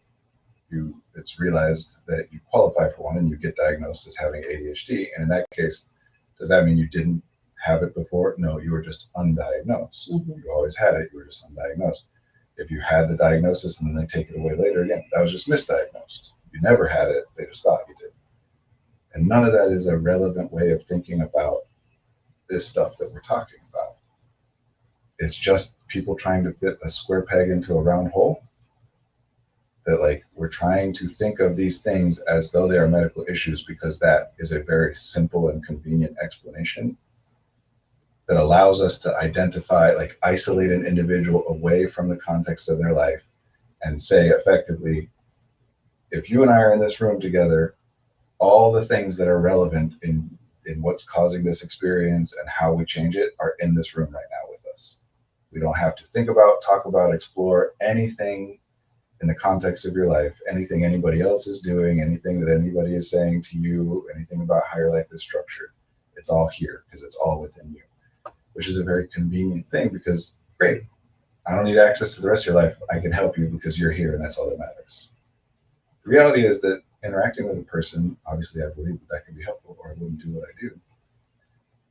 it's realized that you qualify for one and you get diagnosed as having ADHD. And in that case, does that mean you didn't have it before? No, you were just undiagnosed. Mm-hmm. You always had it, you were just undiagnosed. If you had the diagnosis and then they take it away later, again, that was just misdiagnosed. You never had it, they just thought you did. And none of that is a relevant way of thinking about this stuff that we're talking about. It's just people trying to fit a square peg into a round hole. That like we're trying to think of these things as though they are medical issues because that is a very simple and convenient explanation that allows us to identify, like isolate an individual away from the context of their life and say effectively, if you and I are in this room together, all the things that are relevant in what's causing this experience and how we change it are in this room right now with us. We don't have to think about, talk about, explore anything in the context of your life, anything anybody else is doing, anything that anybody is saying to you, anything about how your life is structured. It's all here because it's all within you, which is a very convenient thing because, great, I don't need access to the rest of your life. I can help you because you're here and that's all that matters. The reality is that interacting with a person, obviously I believe that can be helpful or I wouldn't do what I do.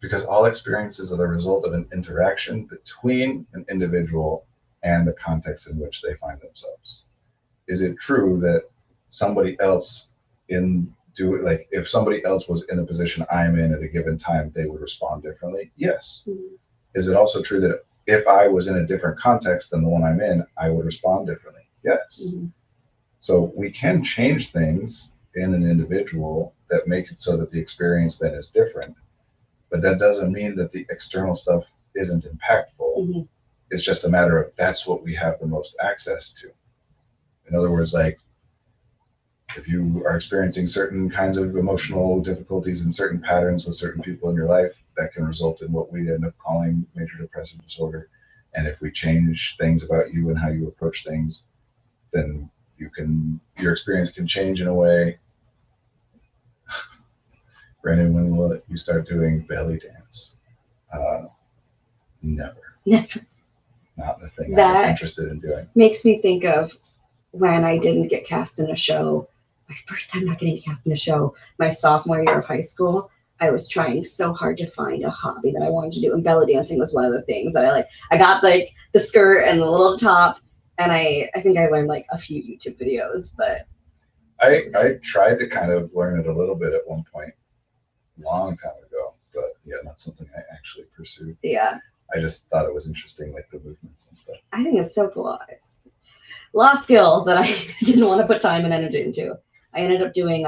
Because all experiences are the result of an interaction between an individual and the context in which they find themselves. Is it true that somebody else if somebody else was in a position I'm in at a given time, they would respond differently? Yes. Mm-hmm. Is it also true that if I was in a different context than the one I'm in, I would respond differently? Yes. Mm-hmm. So we can change things in an individual that make it so that the experience then is different, but that doesn't mean that the external stuff isn't impactful. Mm-hmm. It's just a matter of that's what we have the most access to. In other words, like if you are experiencing certain kinds of emotional difficulties and certain patterns with certain people in your life, that can result in what we end up calling major depressive disorder. And if we change things about you and how you approach things, then your experience can change in a way. Brandon, when will you start doing belly dance? Never. Never. Not the thing That I'm interested in doing. makes me think of when I didn't get cast in a show, my first time not getting cast in a show, my sophomore year of high school. I was trying so hard to find a hobby that I wanted to do, and belly dancing was one of the things that I got like the skirt and the little top, and I think I learned like a few YouTube videos, but I tried to kind of learn it a little bit at one point, a long time ago, but yeah, not something I actually pursued. yeah, I just thought it was interesting, like the movements and stuff. I think it's so cool. It's a lot of skill that I didn't want to put time and energy into. I ended up doing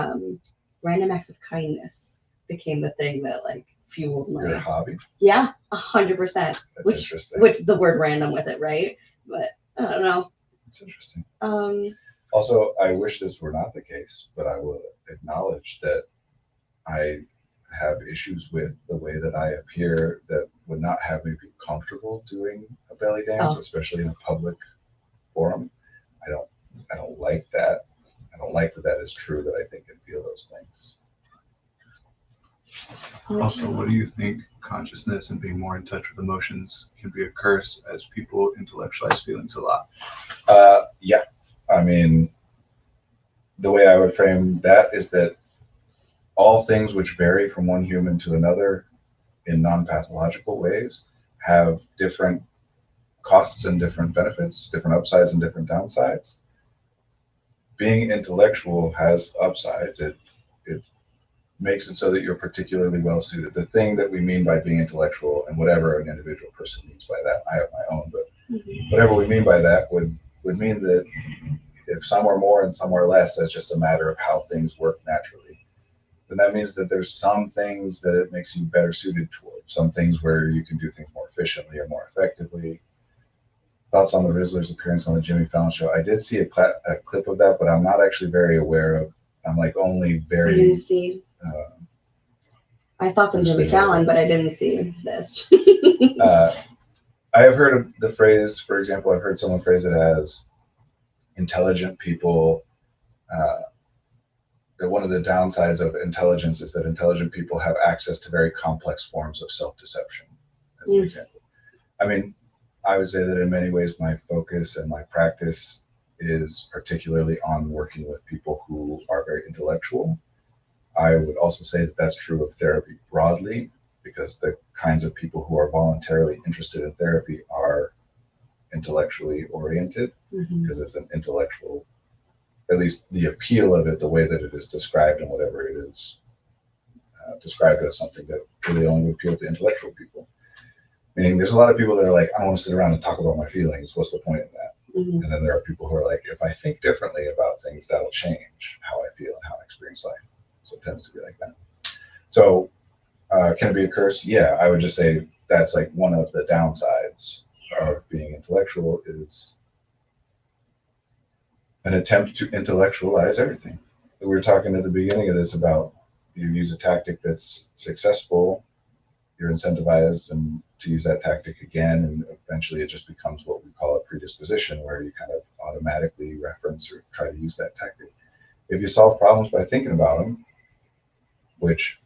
random acts of kindness became the thing that like fueled my Your hobby? Yeah, 100%. That's interesting. Which the word random with it, right? But I don't know. It's interesting. Also, I wish this were not the case, but I will acknowledge that I have issues with the way that I appear that would not have me be comfortable doing a belly dance, Oh. especially in a public forum. I don't like that. I don't like that that is true, that I think and feel those things. Also, what do you think consciousness and being more in touch with emotions can be a curse as people intellectualize feelings a lot? Yeah, I mean, the way I would frame that is that all things which vary from one human to another in non-pathological ways have different costs and different benefits, different upsides and different downsides. Being intellectual has upsides. It makes it so that you're particularly well suited. The thing that we mean by being intellectual, and whatever an individual person means by that, I have my own, but whatever we mean by that would mean that if some are more and some are less, that's just a matter of how things work naturally. Then that means that there's some things that it makes you better suited toward, some things where you can do things more efficiently or more effectively. Thoughts on the Rizzler's appearance on the Jimmy Fallon show. I did see a clip of that, but I'm not actually very aware of. I'm like only I very. didn't see. I thought some Jimmy Fallon, but I didn't see this. I have heard of the phrase, for example, I've heard someone phrase it as intelligent people. That one of the downsides of intelligence is that intelligent people have access to very complex forms of self-deception, as an example. I mean, I would say that in many ways, my focus and my practice is particularly on working with people who are very intellectual. I would also say that that's true of therapy broadly, because the kinds of people who are voluntarily interested in therapy are intellectually oriented, because it's an intellectual, at least the appeal of it, the way that it is described and whatever it is described as something that really only would appeal to intellectual people. Meaning there's a lot of people that are like, I don't want to sit around and talk about my feelings. What's the point in that? And then there are people who are like, if I think differently about things, that'll change how I feel and how I experience life. So it tends to be like that. So can it be a curse? Yeah, I would just say that's like one of the downsides of being intellectual is an attempt to intellectualize everything. We were talking at the beginning of this about you use a tactic that's successful, you're incentivized and to use that tactic again, and eventually it just becomes what we call a predisposition, where you kind of automatically reference or try to use that tactic. If you solve problems by thinking about them, which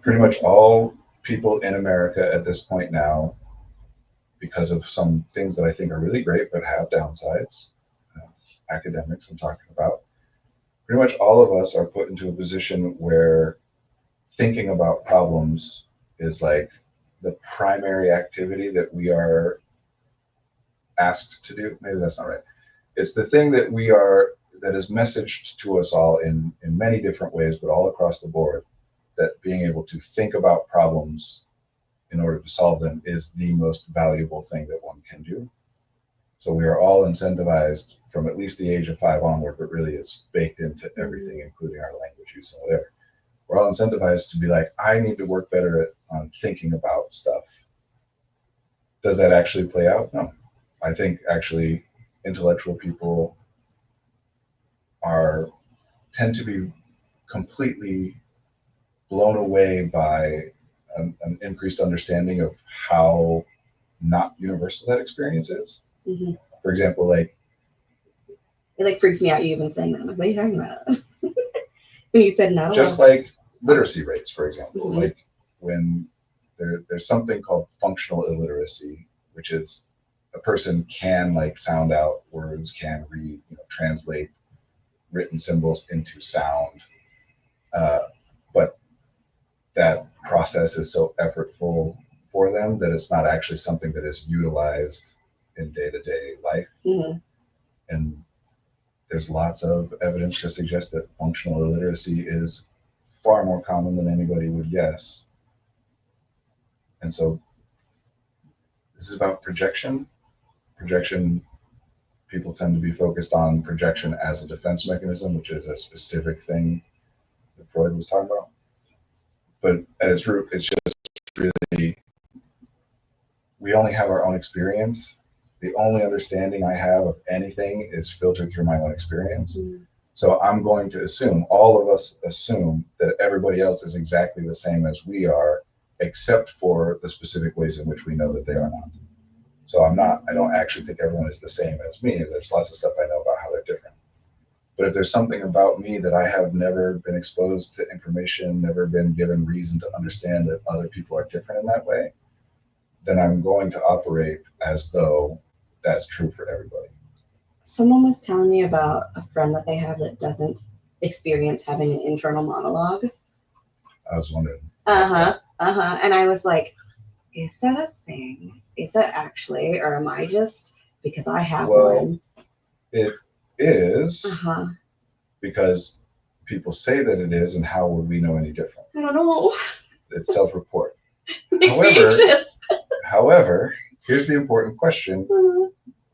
pretty much all people in America at this point now, because of some things that I think are really great but have downsides, academics I'm talking about, pretty much all of us are put into a position where thinking about problems is like the primary activity that we are asked to do. Maybe that's not right. It's the thing that that is messaged to us all in many different ways, but all across the board, that being able to think about problems in order to solve them is the most valuable thing that one can do. So we are all incentivized from at least the age of 5 onward, but really it's baked into everything, including our language use and whatever. We're all incentivized to be like, I need to work better on thinking about stuff. Does that actually play out? No. I think actually intellectual people tend to be completely blown away by an increased understanding of how not universal that experience is. For example, like, it freaks me out you even saying that. I'm like, what are you talking about? When you said not just allowed. like literacy rates, for example, like when there's something called functional illiteracy, which is a person can like sound out words, can read, translate written symbols into sound, but that process is so effortful for them that it's not actually something that is utilized in day-to-day life. And there's lots of evidence to suggest that functional illiteracy is far more common than anybody would guess. And so this is about projection. People tend to be focused on projection as a defense mechanism, which is a specific thing that Freud was talking about. But at its root, it's just really, we only have our own experience. The only understanding I have of anything is filtered through my own experience. So I'm going to assume, all of us assume, that everybody else is exactly the same as we are, except for the specific ways in which we know that they are not. So I don't actually think everyone is the same as me. There's lots of stuff I know about how they're different. But if there's something about me that I have never been exposed to information, never been given reason to understand that other people are different in that way, then I'm going to operate as though that's true for everybody. Someone was telling me about a friend that they have that doesn't experience having an internal monologue. I was wondering. And I was like, is that a thing? Is that actually, or am I just, because I have one? It is, Uh-huh. because people say that it is, and how would we know any different? I don't know. It's self-report. Makes me However- anxious. However, here's the important question.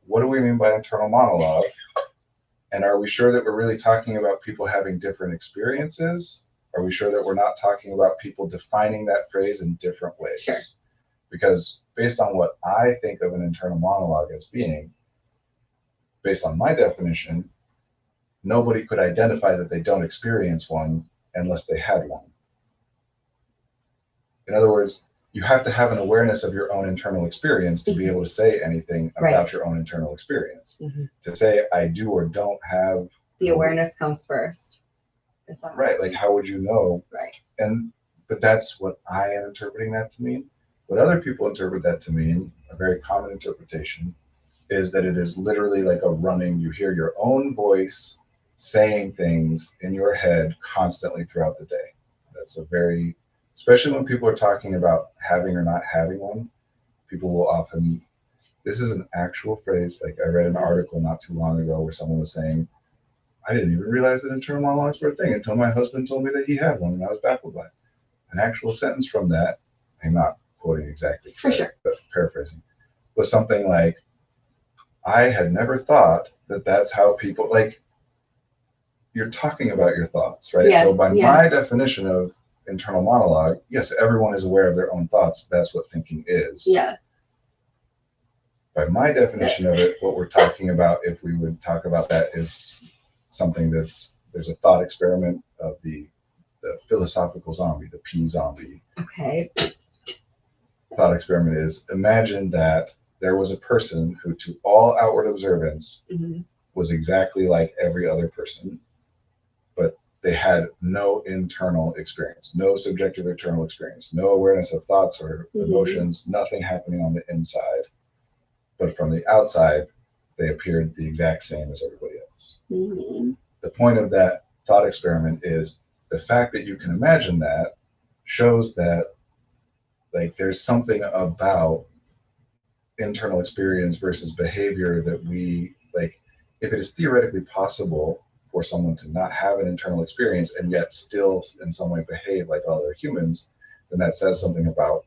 What do we mean by internal monologue? And are we sure that we're really talking about people having different experiences? Are we sure that we're not talking about people defining that phrase in different ways? Sure. Because based on what I think of an internal monologue as being, based on my definition, nobody could identify that they don't experience one unless they had one. In other words, you have to have an awareness of your own internal experience to be able to say anything Right. about your own internal experience. Mhm. To say I do or don't have The awareness comes first. Is that right, like how would you know? Right. But that's what I am interpreting that to mean. What other people interpret that to mean, a very common interpretation, is that it is literally like a running, you hear your own voice saying things in your head constantly throughout the day. That's a very, especially when people are talking about having or not having one, people will often, this is an actual phrase. Like I read an article not too long ago where someone was saying, I didn't even realize that internal monologues were a thing until my husband told me that he had one, and I was baffled by it. An actual sentence from that, I'm not quoting exactly, For sure, but paraphrasing, was something like, I had never thought that that's how people, like, you're talking about your thoughts, right? Yeah, So by yeah. my definition of internal monologue, yes, everyone is aware of their own thoughts. That's what thinking is. Yeah. By my definition of it, what we're talking about, if we would talk about that, is something there's a thought experiment of the philosophical zombie, the P zombie. Okay. Thought experiment is, imagine that there was a person who, to all outward observance, Mhm. was exactly like every other person, but they had no internal experience, no subjective internal experience, no awareness of thoughts or emotions, nothing happening on the inside. But from the outside, they appeared the exact same as everybody else. Mhm. The point of that thought experiment is the fact that you can imagine that shows that, like, there's something about internal experience versus behavior that we, like, if it is theoretically possible for someone to not have an internal experience and yet still in some way behave like other humans, then that says something about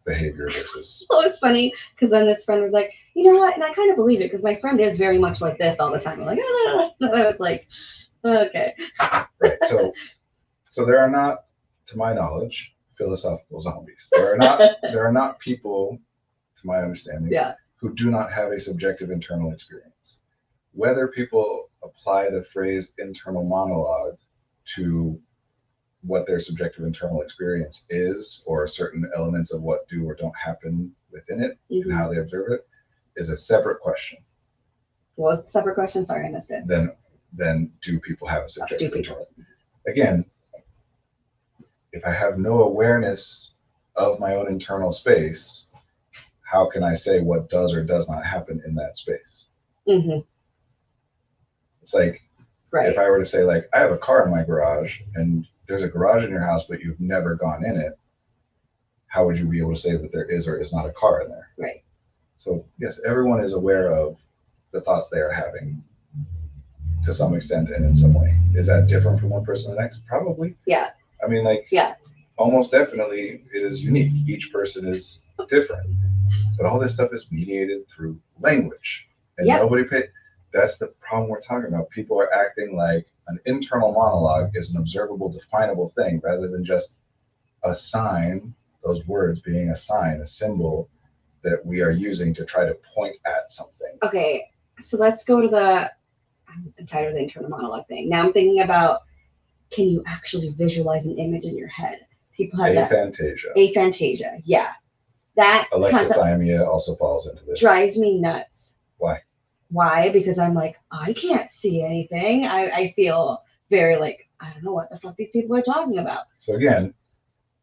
behavior versus. Well, it's funny because then this friend was like, you know what? And I kind of believe it because my friend is very much like this all the time. I'm like, ah. And I was like, okay. Right. So there are not, to my knowledge, philosophical zombies. There are not people, to my understanding, Yeah. who do not have a subjective internal experience. Whether people apply the phrase internal monologue to what their subjective internal experience is, or certain elements of what do or don't happen within it Mhm. and how they observe it, is a separate question. What was the separate question? Sorry, I missed it. Then do people have a subjective Do internal? people? Again, if I have no awareness of my own internal space, how can I say what does or does not happen in that space? Mm-hmm. It's like, Right. if I were to say, like, I have a car in my garage and there's a garage in your house, but you've never gone in it, how would you be able to say that there is or is not a car in there? Right. So yes, everyone is aware of the thoughts they are having to some extent and in some way. Is that different from one person to the next? Probably. Yeah. I mean, like, yeah. Almost definitely it is unique. Each person is different. But all this stuff is mediated through language. And Yeah. nobody paid. That's the problem we're talking about. People are acting like an internal monologue is an observable, definable thing rather than just a sign, those words being a sign, a symbol that we are using to try to point at something. Okay, so let's go to the I'm tired of the internal monologue thing. Now I'm thinking about, can you actually visualize an image in your head? People have that Aphantasia. aphantasia. Yeah, that concept Alexithymia also falls into this. drives me nuts. Why? Why? Because I'm like, I can't see anything. I feel very like, I don't know what the fuck these people are talking about. So again,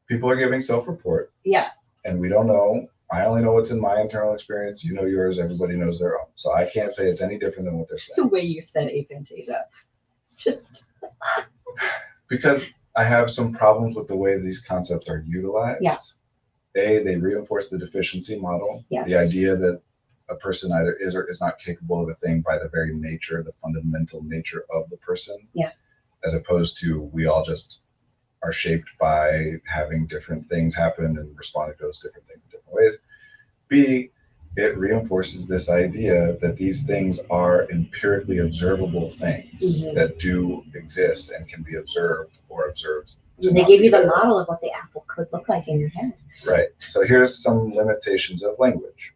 people are giving self-report, Yeah. and we don't know. I only know what's in my internal experience. You know yours. Everybody knows their own. So I can't say it's any different than what they're The saying. way you said aphantasia. It's just Because I have some problems with the way these concepts are utilized. Yeah. They reinforce the deficiency model. Yes. The idea that a person either is or is not capable of a thing by the very nature, the fundamental nature of the person. Yeah. As opposed to we all just are shaped by having different things happen and responding to those different things in different ways. B, it reinforces this idea that these things are empirically observable things Mhm. that do exist and can be observed or observed. to they not give be you the there. model of what the apple could look like in your head. Right. So here's some limitations of language.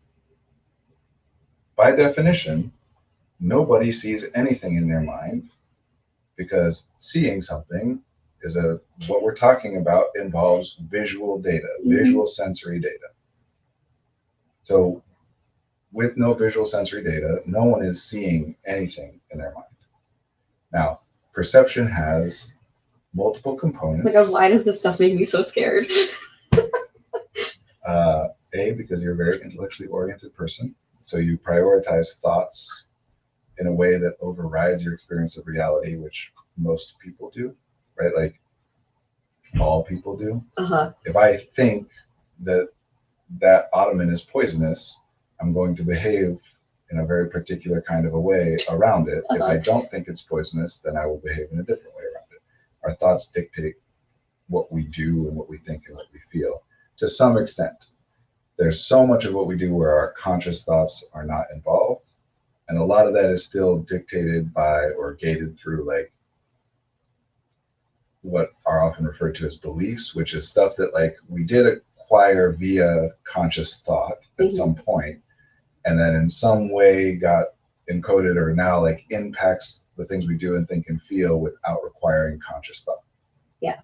By definition, nobody sees anything in their mind because seeing something is what we're talking about involves visual data, visual sensory data. So with no visual sensory data, no one is seeing anything in their mind. Now, perception has multiple components. Like, why does this stuff make me so scared? Because you're a very intellectually oriented person. So you prioritize thoughts in a way that overrides your experience of reality, which most people do, right? Like all people do. Uh-huh. If I think that that ottoman is poisonous, I'm going to behave in a very particular kind of a way around it. If I don't think it's poisonous, then I will behave in a different way around it. Our thoughts dictate what we do and what we think and what we feel to some extent. There's so much of what we do where our conscious thoughts are not involved. And a lot of that is still dictated by or gated through like what are often referred to as beliefs, which is stuff that like we did acquire via conscious thought at some point, and then in some way got encoded or now like impacts the things we do and think and feel without requiring conscious thought. Yeah.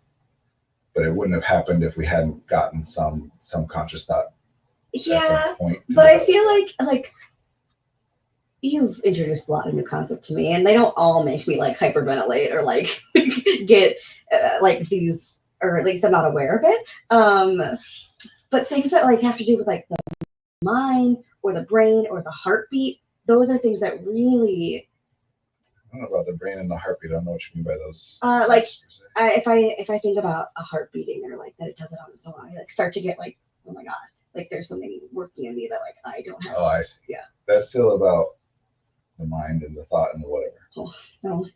But it wouldn't have happened if we hadn't gotten some conscious thought. Yeah, but I feel like you've introduced a lot of new concepts to me, and they don't all make me like hyperventilate or like get like these, or at least I'm not aware of it. But things that like have to do with like the mind or the brain or the heartbeat, those are things that really. I don't know about the brain and the heartbeat. I don't know what you mean by those. Like if I think about a heart beating or like that it does it on its own, I like start to get like, oh my god, like there's something working in me that like I don't have. Oh, I see. Yeah. That's still about the mind and the thought and the whatever. Oh no.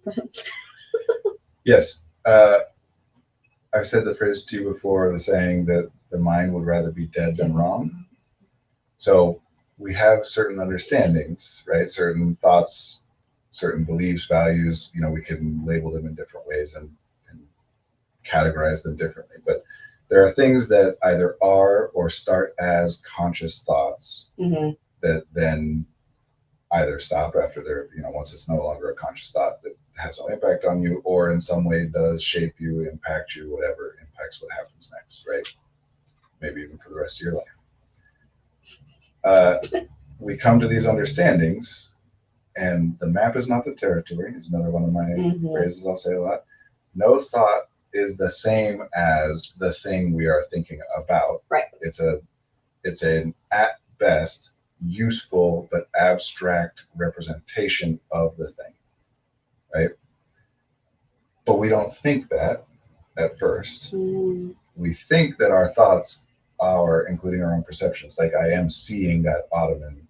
Yes. I've said the phrase to you before, the saying that the mind would rather be dead than wrong. So we have certain understandings, right? Certain thoughts, certain beliefs, values, you know, we can label them in different ways and categorize them differently. But there are things that either are or start as conscious thoughts that then either stop after they're, you know, once it's no longer a conscious thought that has no impact on you, or in some way does shape you, impact you, whatever impacts what happens next, right? Maybe even for the rest of your life. We come to these understandings, and the map is not the territory is another one of my phrases I'll say a lot. No thought is the same as the thing we are thinking about. Right. It's an at best useful but abstract representation of the thing, right? But we don't think that at first. We think that our thoughts are including our own perceptions. Like I am seeing that ottoman,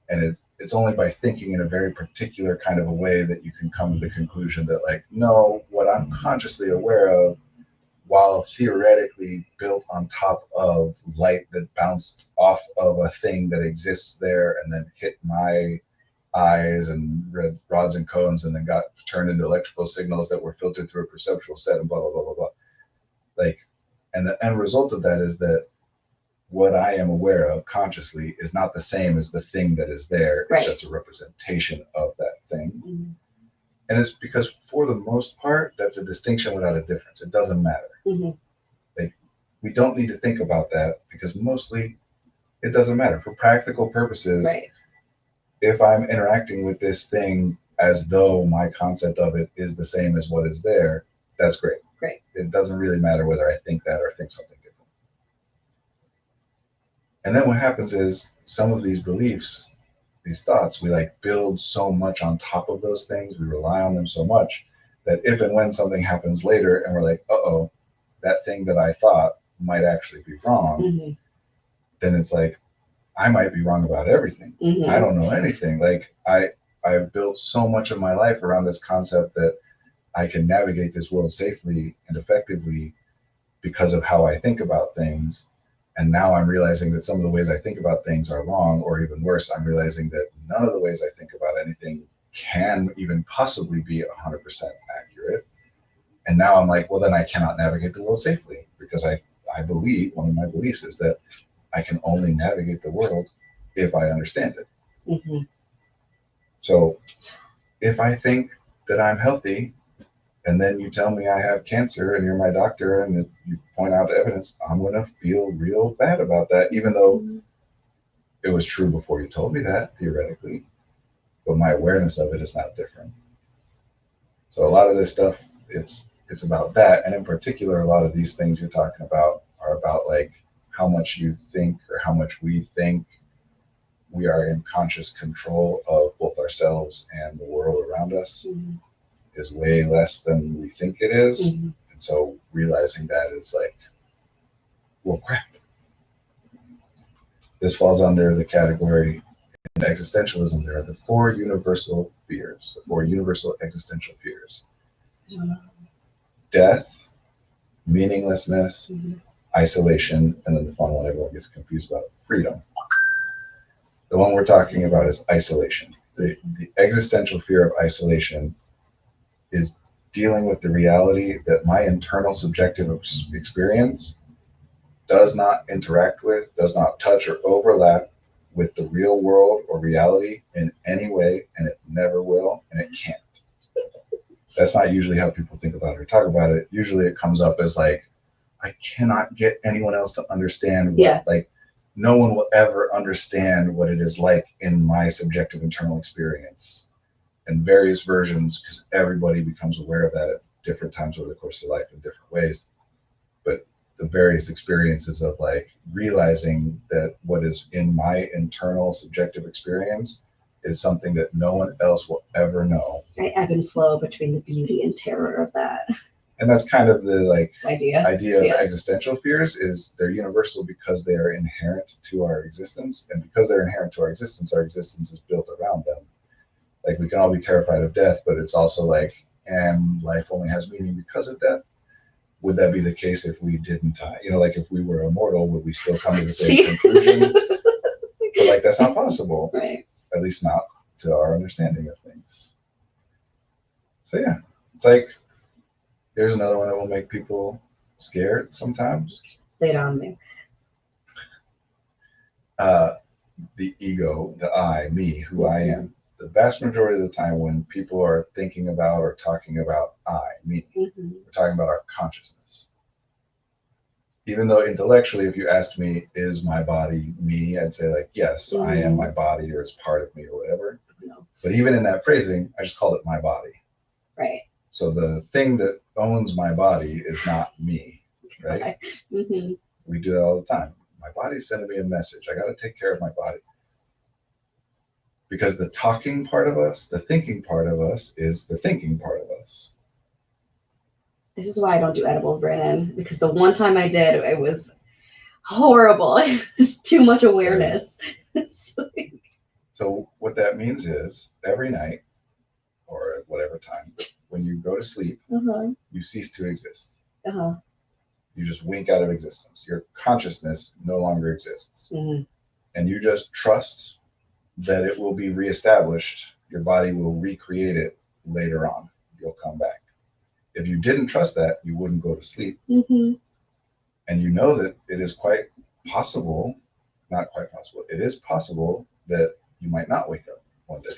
and it's only by thinking in a very particular kind of a way that you can come to the conclusion that like, no, what I'm consciously aware of, while theoretically built on top of light that bounced off of a thing that exists there and then hit my eyes and red rods and cones and then got turned into electrical signals that were filtered through a perceptual set and blah, blah, blah, blah, blah. Like, and the end result of that is that what I am aware of consciously is not the same as the thing that is there. It's just a representation of that thing. And it's because for the most part, that's a distinction without a difference. It doesn't matter. Hmm. Like, we don't need to think about that because mostly it doesn't matter. For practical purposes, Right. if I'm interacting with this thing as though my concept of it is the same as what is there, that's great. Great. It doesn't really matter whether I think that or think something different. And then what happens is some of these beliefs, these thoughts, we like build so much on top of those things, we rely on them so much that if and when something happens later and we're like, uh-oh, that thing that I thought might actually be wrong, Hmm. then it's like, I might be wrong about everything. Hmm. I don't know anything. Like I've built so much of my life around this concept that I can navigate this world safely and effectively because of how I think about things. And now I'm realizing that some of the ways I think about things are wrong, or even worse, I'm realizing that none of the ways I think about anything can even possibly be 100% accurate. And now I'm like, well, then I cannot navigate the world safely because I believe, one of my beliefs is that I can only navigate the world if I understand it. Hmm. So if I think that I'm healthy, and then you tell me I have cancer and you're my doctor and you point out the evidence, I'm going to feel real bad about that, even though it was true before you told me that, theoretically. But my awareness of it is not different. So a lot of this stuff, it's about that. And in particular, a lot of these things you're talking about are about like how much you think or how much we think we are in conscious control of both ourselves and the world around us. Hmm. Is way less than we think it is. Hmm. And so realizing that is like, well, crap. This falls under the category in existentialism. There are the four universal fears, the four universal existential fears: death, meaninglessness, Hmm. isolation, and then the fun one everyone gets confused about, freedom. The one we're talking about is isolation. The existential fear of isolation is dealing with the reality that my internal subjective experience does not interact with, does not touch or overlap with the real world or reality in any way, and it never will, and it can't. That's not usually how people think about it or talk about it. Usually it comes up as like, I cannot get anyone else to understand what, Yeah. like, no one will ever understand what it is like in my subjective internal experience. And various versions, because everybody becomes aware of that at different times over the course of life in different ways. But the various experiences of like realizing that what is in my internal subjective experience is something that no one else will ever know. I ebb and flow between the beauty and terror of that And that's kind of the like idea. idea of Yeah. existential fears, is they're universal because they are inherent to our existence. And because they're inherent to our existence is built around them. Like we can all be terrified of death, but it's also like, and life only has meaning because of death. Would that be the case if we didn't die? You know, like if we were immortal, would we still come to the same See? conclusion? But like that's not possible, Right. at least not to our understanding of things. So yeah, it's like here's another one that will make people scared sometimes. Lay it on me. The ego, the I, me, who I am. The vast majority of the time when people are thinking about or talking about I, me, Hmm. we're talking about our consciousness. Even though intellectually, if you asked me, is my body me? I'd say like, yes, I am my body, or it's part of me or whatever. No. But even in that phrasing, I just called it my body. Right. So the thing that owns my body is not me, right? Mm-hmm. We do that all the time. My body's sending me a message. I got to take care of my body. Because the talking part of us, the thinking part of us is the thinking part of us. This is why I don't do edibles, Brandon, because the one time I did, it was horrible. It's too much awareness. So what that means is every night or at whatever time, when you go to sleep, Uh-huh. you cease to exist. Uh-huh. You just wink out of existence. Your consciousness no longer exists. Mm-hmm. And you just trust that it will be reestablished. Your body will recreate it later on. You'll come back. If you didn't trust that, you wouldn't go to sleep. Mm-hmm. And you know that it is quite possible, not quite possible, it is possible that you might not wake up one day.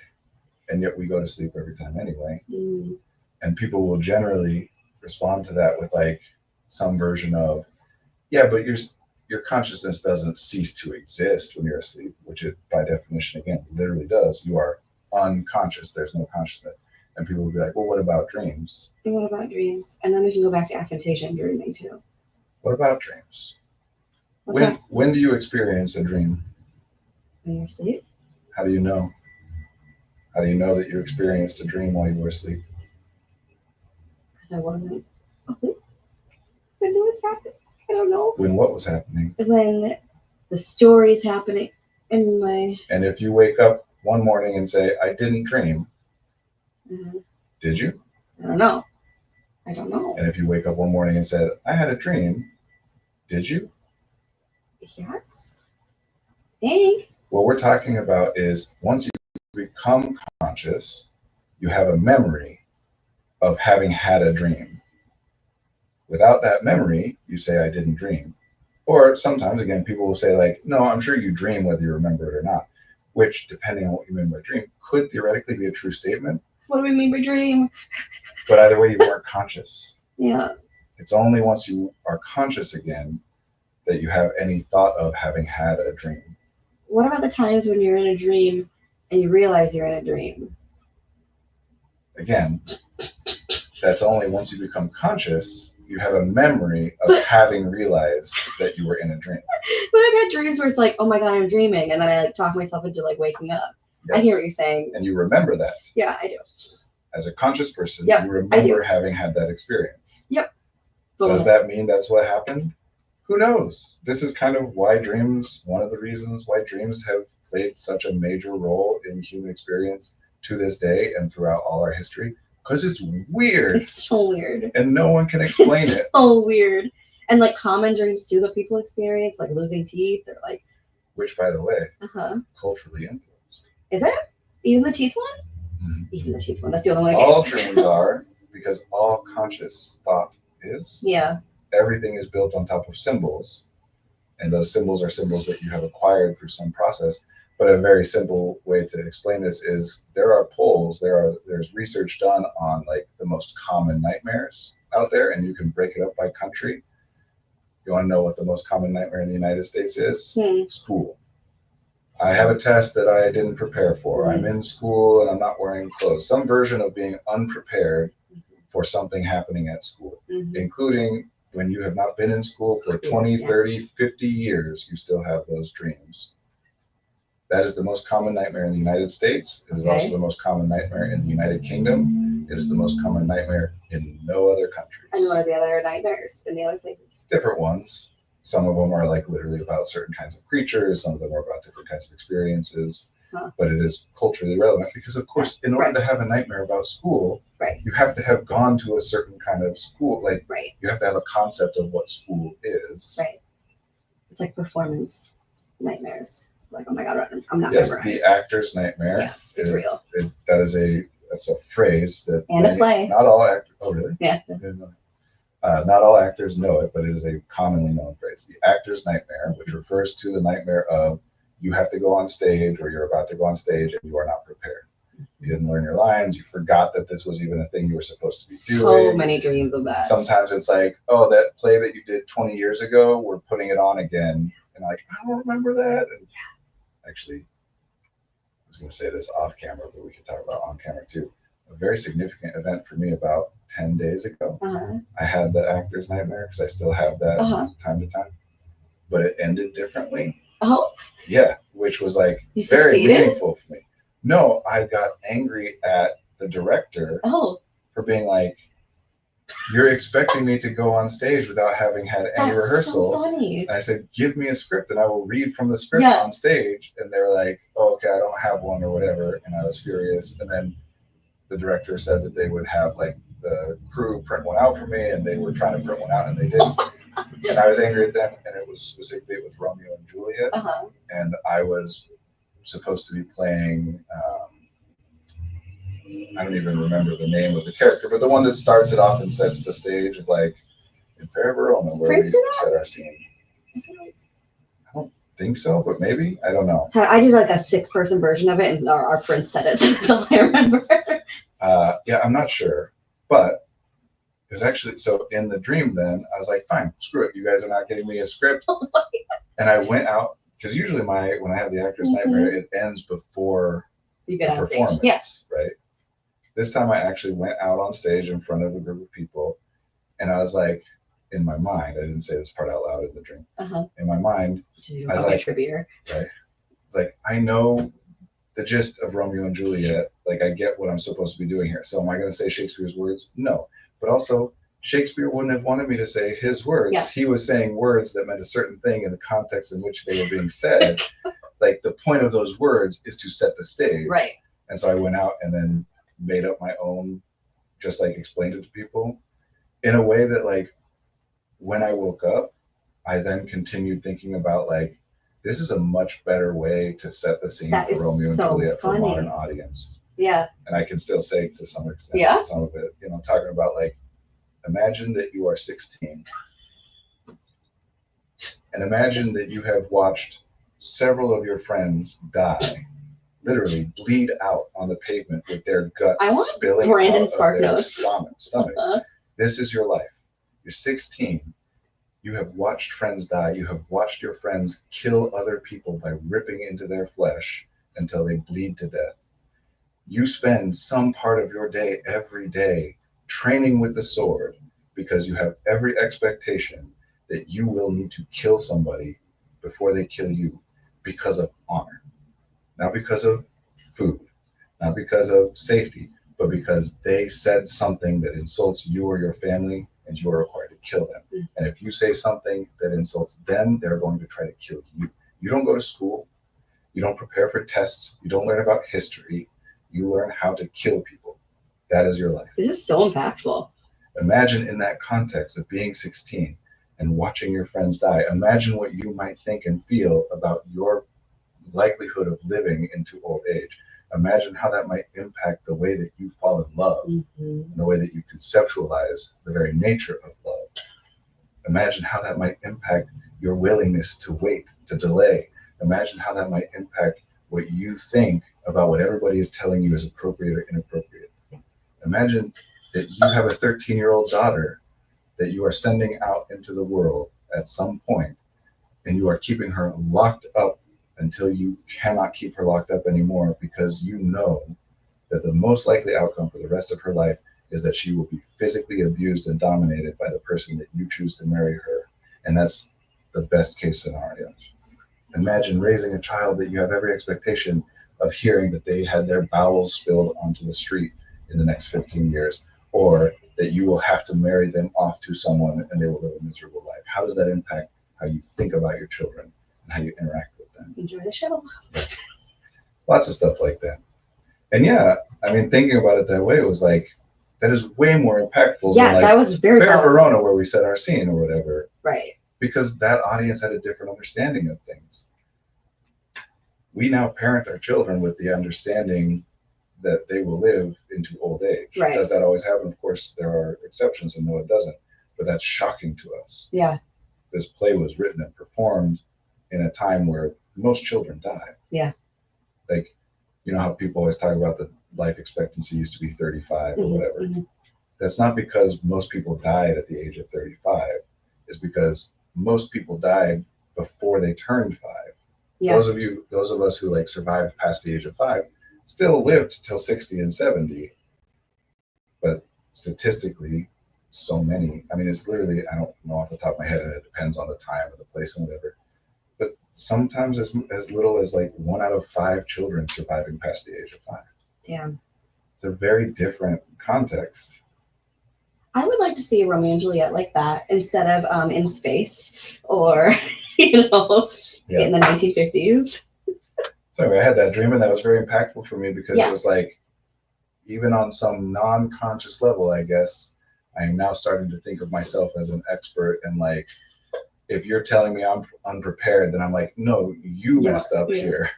And and yet we go to sleep every time anyway. Mm. And people will generally respond to that with like some version of, yeah, but your consciousness doesn't cease to exist when you're asleep, which it by definition again literally does. You are unconscious. There's no consciousness. And people will be like, well, what about dreams? And what about dreams? And then we can go back to affectation dreaming too. What about dreams? What's When do you experience a dream? when you're asleep? How do you know? How do you know that you experienced a dream while you were asleep? Because I wasn't awake when it was happening. I don't know. When what was happening? When the story's happening in my. And if you wake up one morning and say, I didn't dream, did you? I don't know. I don't know. And if you wake up one morning and said, I had a dream, did you? Yes. I think. What we're talking about is once you become conscious, you have a memory of having had a dream. Without that memory, you say, I didn't dream. Or sometimes, again, people will say, like, no, I'm sure you dream whether you remember it or not, which, depending on what you mean by dream, could theoretically be a true statement. What do we mean by dream? But either way, you weren't conscious. Yeah. It's only once you are conscious again that you have any thought of having had a dream. What about the times when you're in a dream and you realize you're in a dream? Again, that's only once you become conscious, you have a memory of having realized that you were in a dream. But I've had dreams where it's like, oh my God, I'm dreaming. And then I like talk myself into like waking up. Yes. I hear what you're saying. And you remember that. Yeah, I do. As a conscious person, Yep, you I remember do. having had that experience. Yep. Does that mean that's what happened? Who knows? This is kind of why dreams, one of the reasons why dreams have played such a major role in human experience to this day and throughout all our history, because it's weird It's so weird. and no one can explain It's it. so weird. And like common dreams too that people experience, like losing teeth or like, Which, by the way, culturally influenced. Is it? Even the teeth one? Mhm. Even the teeth one. That's the only one I All get. dreams are, because all conscious thought is. Yeah. Everything is built on top of symbols, and those symbols are symbols that you have acquired through some process. But a very simple way to explain this is there are polls, there's research done on like the most common nightmares out there, and you can break it up by country. You want to know what the most common nightmare in the United States is? School. I have a test that I didn't prepare for. I'm in school and I'm not wearing clothes. Some version of being unprepared for something happening at school, including when you have not been in school for 20, 30, 50 years, you still have those dreams. That is the most common nightmare in the United States. It is also the most common nightmare in the United Kingdom. It is the most common nightmare in no other countries. And what are the other nightmares in the other places? Different ones. Some of them are like literally about certain kinds of creatures. Some of them are about different kinds of experiences. But it is culturally relevant because, of course, in order to have a nightmare about school, you have to have gone to a certain kind of school. Like, you have to have a concept of what school is. Right. It's like performance nightmares. Like, oh my God, I'm not Yes, memorized. the actor's nightmare. Yeah, it's real. That's a phrase that and a play. Not all actors. Oh, really? Yeah. Not all actors know it, but it is a commonly known phrase. The actor's nightmare, which refers to the nightmare of you have to go on stage or you're about to go on stage and you are not prepared. You didn't learn your lines. You forgot that this was even a thing you were supposed to be doing. So many dreams of that. Sometimes it's like, oh, that play that you did 20 years ago, we're putting it on again. And like, I don't remember that. And actually, I was going to say this off camera, but we could talk about on camera too. A very significant event for me about 10 days ago. I had that actor's nightmare because I still have that time to time, but it ended differently. Oh, yeah, which was like you very succeeded? meaningful for me. No, I got angry at the director for being like, you're expecting me to go on stage without having had any rehearsal. So funny. And I said, give me a script and I will read from the script on stage. And they're like, oh, okay, I don't have one or whatever. And I was furious. And then the director said that they would have like the crew print one out for me, and they were trying to print one out and they didn't. And I was angry at them, and it was specifically with Romeo and Juliet. And I was supposed to be playing, I don't even remember the name of the character, but the one that starts it off and sets the stage of like in Fair Verona, where we set our scene. think so, but maybe, I don't know. I did like a 6-person version of it, and our prince said it. So that's all I remember. Yeah, I'm not sure, but it was actually, so in the dream then, I was like, fine, screw it. You guys are not getting me a script. And I went out, because usually when I have the actor's nightmare, it ends before You the get on stage. performance, Yes. right? This time I actually went out on stage in front of a group of people, and I was like, in my mind, I didn't say this part out loud in the dream. In my mind, Which is I was even like, trippier. right? It's like, I know the gist of Romeo and Juliet. Like, I get what I'm supposed to be doing here. So am I going to say Shakespeare's words? No. But also, Shakespeare wouldn't have wanted me to say his words. Yeah. He was saying words that meant a certain thing in the context in which they were being said. Like, the point of those words is to set the stage. Right. And so I went out and then made up my own, just like explained it to people in a way that, like, when I woke up, I then continued thinking about, like, this is a much better way to set the scene That for is Romeo and so Juliet for a funny. modern audience. Yeah. And I can still say to some extent, Yeah. some of it, talking about, like, imagine that you are 16 and imagine that you have watched several of your friends die, literally bleed out on the pavement with their guts I want spilling Brandon out of Spark their notes. stomach. Uh-huh. This is your life. You're 16. You have watched friends die. You have watched your friends kill other people by ripping into their flesh until they bleed to death. You spend some part of your day every day training with the sword because you have every expectation that you will need to kill somebody before they kill you because of honor, not because of food, not because of safety, but because they said something that insults you or your family and you are required to kill them. Mm. And if you say something that insults them, they're going to try to kill you. You don't go to school. You don't prepare for tests. You don't learn about history. You learn how to kill people. That is your life. This is so impactful. Imagine in that context of being 16 and watching your friends die. Imagine what you might think and feel about your likelihood of living into old age. Imagine how that might impact the way that you fall in love, and the way that you conceptualize the very nature of love. Imagine how that might impact your willingness to wait, to delay. Imagine how that might impact what you think about what everybody is telling you is appropriate or inappropriate. Imagine that you have a 13-year-old daughter that you are sending out into the world at some point, and you are keeping her locked up until you cannot keep her locked up anymore, because you know that the most likely outcome for the rest of her life is that she will be physically abused and dominated by the person that you choose to marry her. And that's the best case scenario. Imagine raising a child that you have every expectation of hearing that they had their bowels spilled onto the street in the next 15 years, or that you will have to marry them off to someone and they will live a miserable life. How does that impact how you think about your children and how you interact with them? Enjoy the show. Lots of stuff like that. And yeah, I mean, thinking about it that way, it was like, that is way more impactful Yeah, than, like, that was very Fair powerful. Verona, where we set our scene or whatever, Right. because that audience had a different understanding of things. We now parent our children with the understanding that they will live into old age. Right. Does that always happen? Of course, there are exceptions, and no, it doesn't. But that's shocking to us. Yeah. This play was written and performed in a time where most children die. Yeah. Like, you know how people always talk about the life expectancy used to be 35 or whatever. Mm-hmm. That's not because most people died at the age of 35. It's because most people died before they turned 5. Yeah. Those of us who, like, survived past the age of 5 still lived till 60 and 70. But statistically, so many, I mean, it's literally, I don't know off the top of my head, and it depends on the time and the place and whatever. But sometimes as little as, like, 1 out of 5 children surviving past the age of 5. Damn. It's a very different context. I would like to see Romeo and Juliet like that instead of in space or, you know, Yeah. in the 1950s. So anyway, I had that dream, and that was very impactful for me because Yeah. it was like, even on some non-conscious level, I guess, I am now starting to think of myself as an expert. And, like, if you're telling me I'm unprepared, then I'm like, no, you messed up here.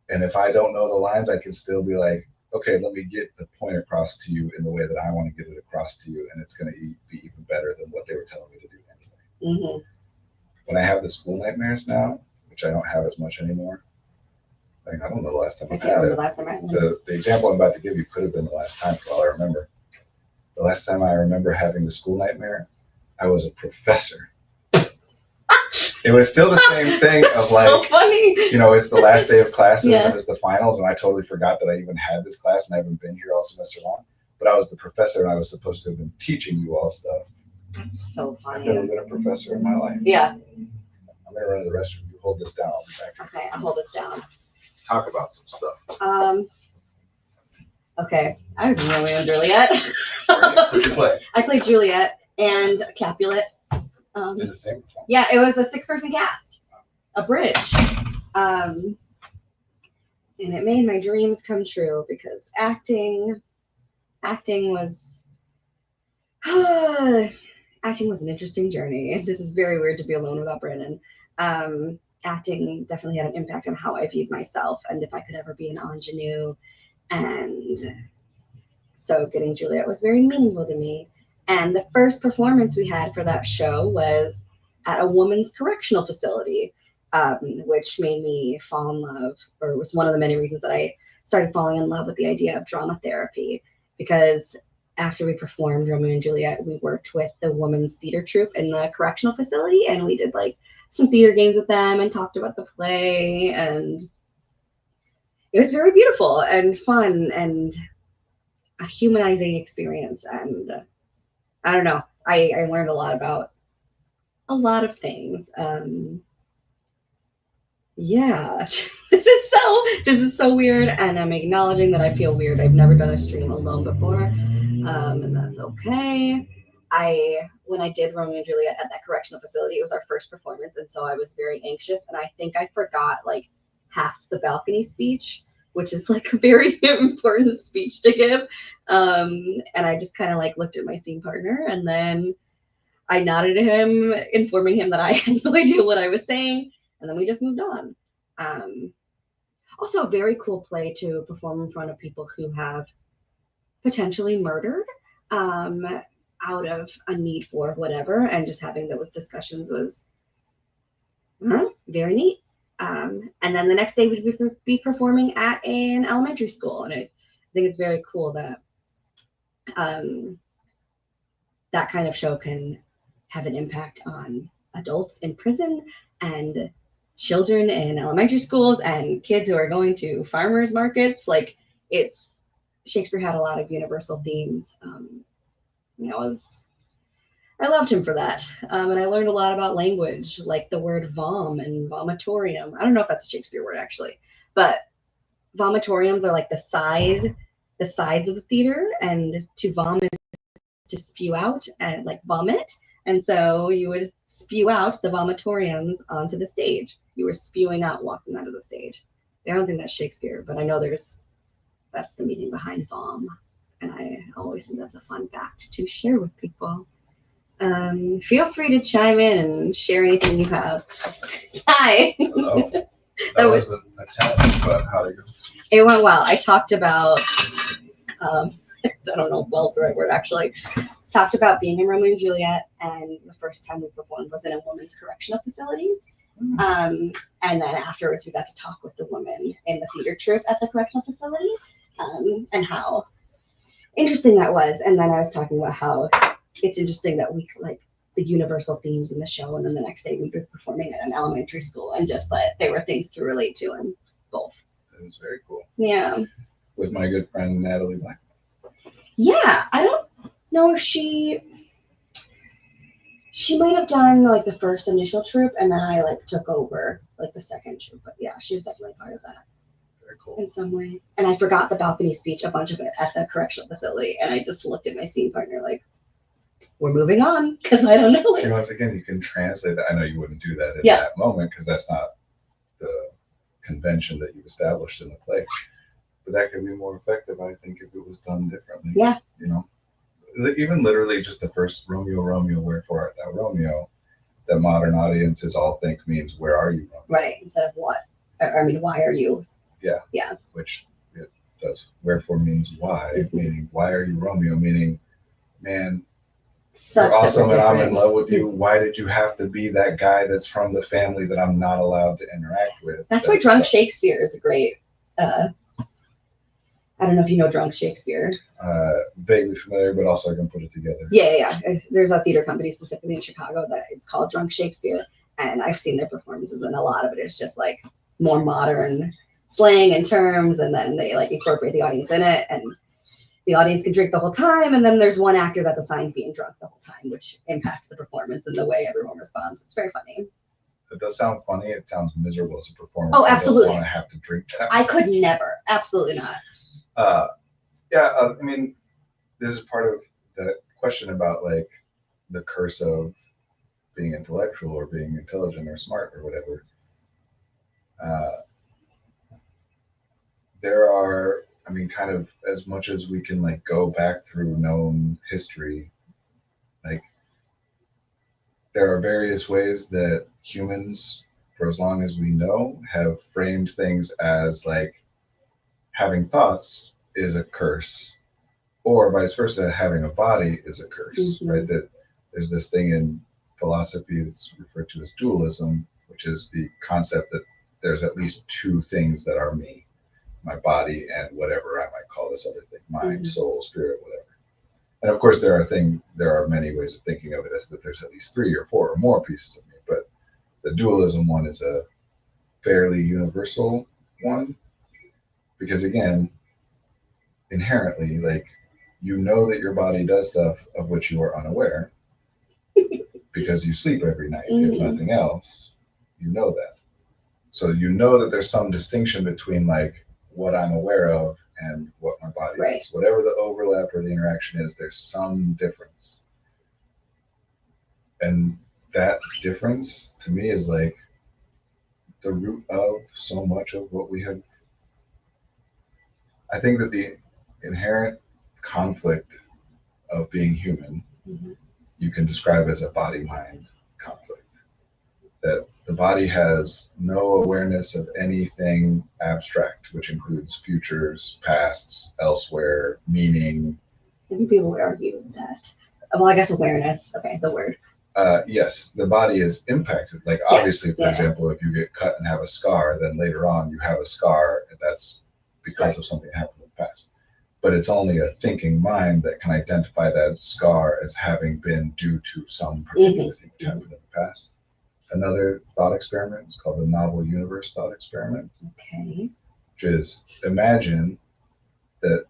And if I don't know the lines, I can still be like, okay, let me get the point across to you in the way that I want to get it across to you. And it's going to be even better than what they were telling me to do anyway. Mm-hmm. When I have the school nightmares now, which I don't have as much anymore. Like, I don't know the last time I I've can't had remember it. the last time I had one. The example I'm about to give you could have been the last time, for all I remember. The last time I remember having the school nightmare, I was a professor. It was still the same thing of So like, funny. you know, it's the last day of classes Yeah. and it's the finals, and I totally forgot that I even had this class and I haven't been here all semester long. But I was the professor and I was supposed to have been teaching you all stuff. That's so I've never funny. been a professor in my life. Yeah. I'm gonna run to the restroom. You hold this down. I'll be back. Okay, I'll hold this down. Talk about some stuff. Okay, I was in Romeo and Juliet. Who'd you play? I played Juliet and Capulet. In the same performance. Yeah, it was a 6-person cast, a British. And it made my dreams come true because acting was acting was an interesting journey. This is very weird to be alone without Brandon. Acting definitely had an impact on how I viewed myself and if I could ever be an ingenue. And so getting Juliet was very meaningful to me. And the first performance we had for that show was at a women's correctional facility, which made me fall in love, or was one of the many reasons that I started falling in love with the idea of drama therapy. Because after we performed Romeo and Juliet, we worked with the women's theater troupe in the correctional facility, and we did like some theater games with them and talked about the play, and it was very beautiful and fun and a humanizing experience. And I don't know, I learned a lot about a lot of things. Yeah, this is so weird, and I'm acknowledging that I feel weird. I've never done a stream alone before, and that's okay. When I did Romeo and Juliet at that correctional facility, it was our first performance, and so I was very anxious, and I think I forgot like half the balcony speech, which is like a very important speech to give. And I just kind of like looked at my scene partner, and then I nodded at him, informing him that I had no idea what I was saying, and then we just moved on. Also a very cool play to perform in front of people who have potentially murdered out of a need for whatever, and just having those discussions was very neat. And then the next day we'd be performing at an elementary school, and I think it's very cool that that kind of show can have an impact on adults in prison and children in elementary schools and kids who are going to farmers markets. Like, it's Shakespeare had a lot of universal themes. I loved him for that. And I learned a lot about language, like the word vom and vomitorium. I don't know if that's a Shakespeare word actually, but vomitoriums are like the sides of the theater, and to vom is to spew out and like vomit. And so you would spew out the vomitoriums onto the stage. You were spewing out walking onto the stage. I don't think that's Shakespeare, but I know that's the meaning behind vom. And I always think that's a fun fact to share with people. Feel free to chime in and share anything you have. Hi. Hello. That wasn't a test, but how did it go? It went well. I talked about, I don't know if well's the right word actually. Talked about being in Romeo and Juliet, and the first time we performed was in a women's correctional facility. And then afterwards we got to talk with the women in the theater troupe at the correctional facility, and how interesting that was. And then I was talking about how it's interesting that we like the universal themes in the show, and then the next day we'd be performing at an elementary school, and just that there were things to relate to in both. It was very cool. Yeah. With my good friend Natalie Black. Yeah, I don't know if she might have done like the first initial troop, and then I like took over like the second troop. But yeah, she was definitely part of that Very cool. in some way. And I forgot the balcony speech, a bunch of it at the correctional facility, and I just looked at my scene partner like, we're moving on, because I don't know. And once again, you can translate that. I know you wouldn't do that in Yeah. that moment because that's not the convention that you've established in the play. But that could be more effective, I think, if it was done differently. Yeah. You know, even literally just the first Romeo, Romeo, wherefore art thou Romeo, that modern audiences all think means where are you, Romeo? Right, instead of what? I mean, why are you? Which it does. Wherefore means why, meaning why are you Romeo? Meaning, man, sucks You're awesome that and we're I'm in different. love with you. Why did you have to be that guy that's from the family that I'm not allowed to interact with? That's why That Drunk sucks. Shakespeare is a great. I don't know if you know Drunk Shakespeare. Vaguely familiar, but also I can put it together. Yeah. There's a theater company specifically in Chicago that is called Drunk Shakespeare, and I've seen their performances, and a lot of it is just like more modern slang and terms, and then they like incorporate the audience in it, and the audience can drink the whole time, and then there's one actor that's assigned being drunk the whole time, which impacts the performance and the way everyone responds. It's very funny. It does sound funny. It sounds miserable as a performer. Oh, absolutely. I don't want to have to drink that. I could never. Absolutely not. I mean, this is part of the question about like the curse of being intellectual or being intelligent or smart or whatever. There are, I mean, kind of as much as we can like go back through known history, like there are various ways that humans, for as long as we know, have framed things as like having thoughts is a curse, or vice versa, having a body is a curse, Mhm. right? That there's this thing in philosophy that's referred to as dualism, which is the concept that there's at least two things that are me, my body and whatever I might call this other thing, mind, Mhm. soul, spirit, whatever. And of course, there are many ways of thinking of it as that there's at least three or four or more pieces of me, but the dualism one is a fairly universal one because again, inherently, like you know that your body does stuff of which you are unaware because you sleep every night. If Mhm. nothing else, you know that. So you know that there's some distinction between like what I'm aware of and what my body Right. is. Whatever the overlap or the interaction is, there's some difference. And that difference to me is like the root of so much of what we have. I think that the inherent conflict of being human Mhm. you can describe as a body mind conflict. That the body has no awareness of anything abstract, which includes futures, pasts, elsewhere, meaning. I think people would argue that. Well, I guess awareness. Okay, the word. Yes, the body is impacted. Like Yes, obviously, for yeah. example, if you get cut and have a scar, then later on you have a scar, and that's because Right. of something that happened in the past. But it's only a thinking mind that can identify that scar as having been due to some particular thing that happened in the past. Another thought experiment is called the novel universe thought experiment, Okay. which is imagine that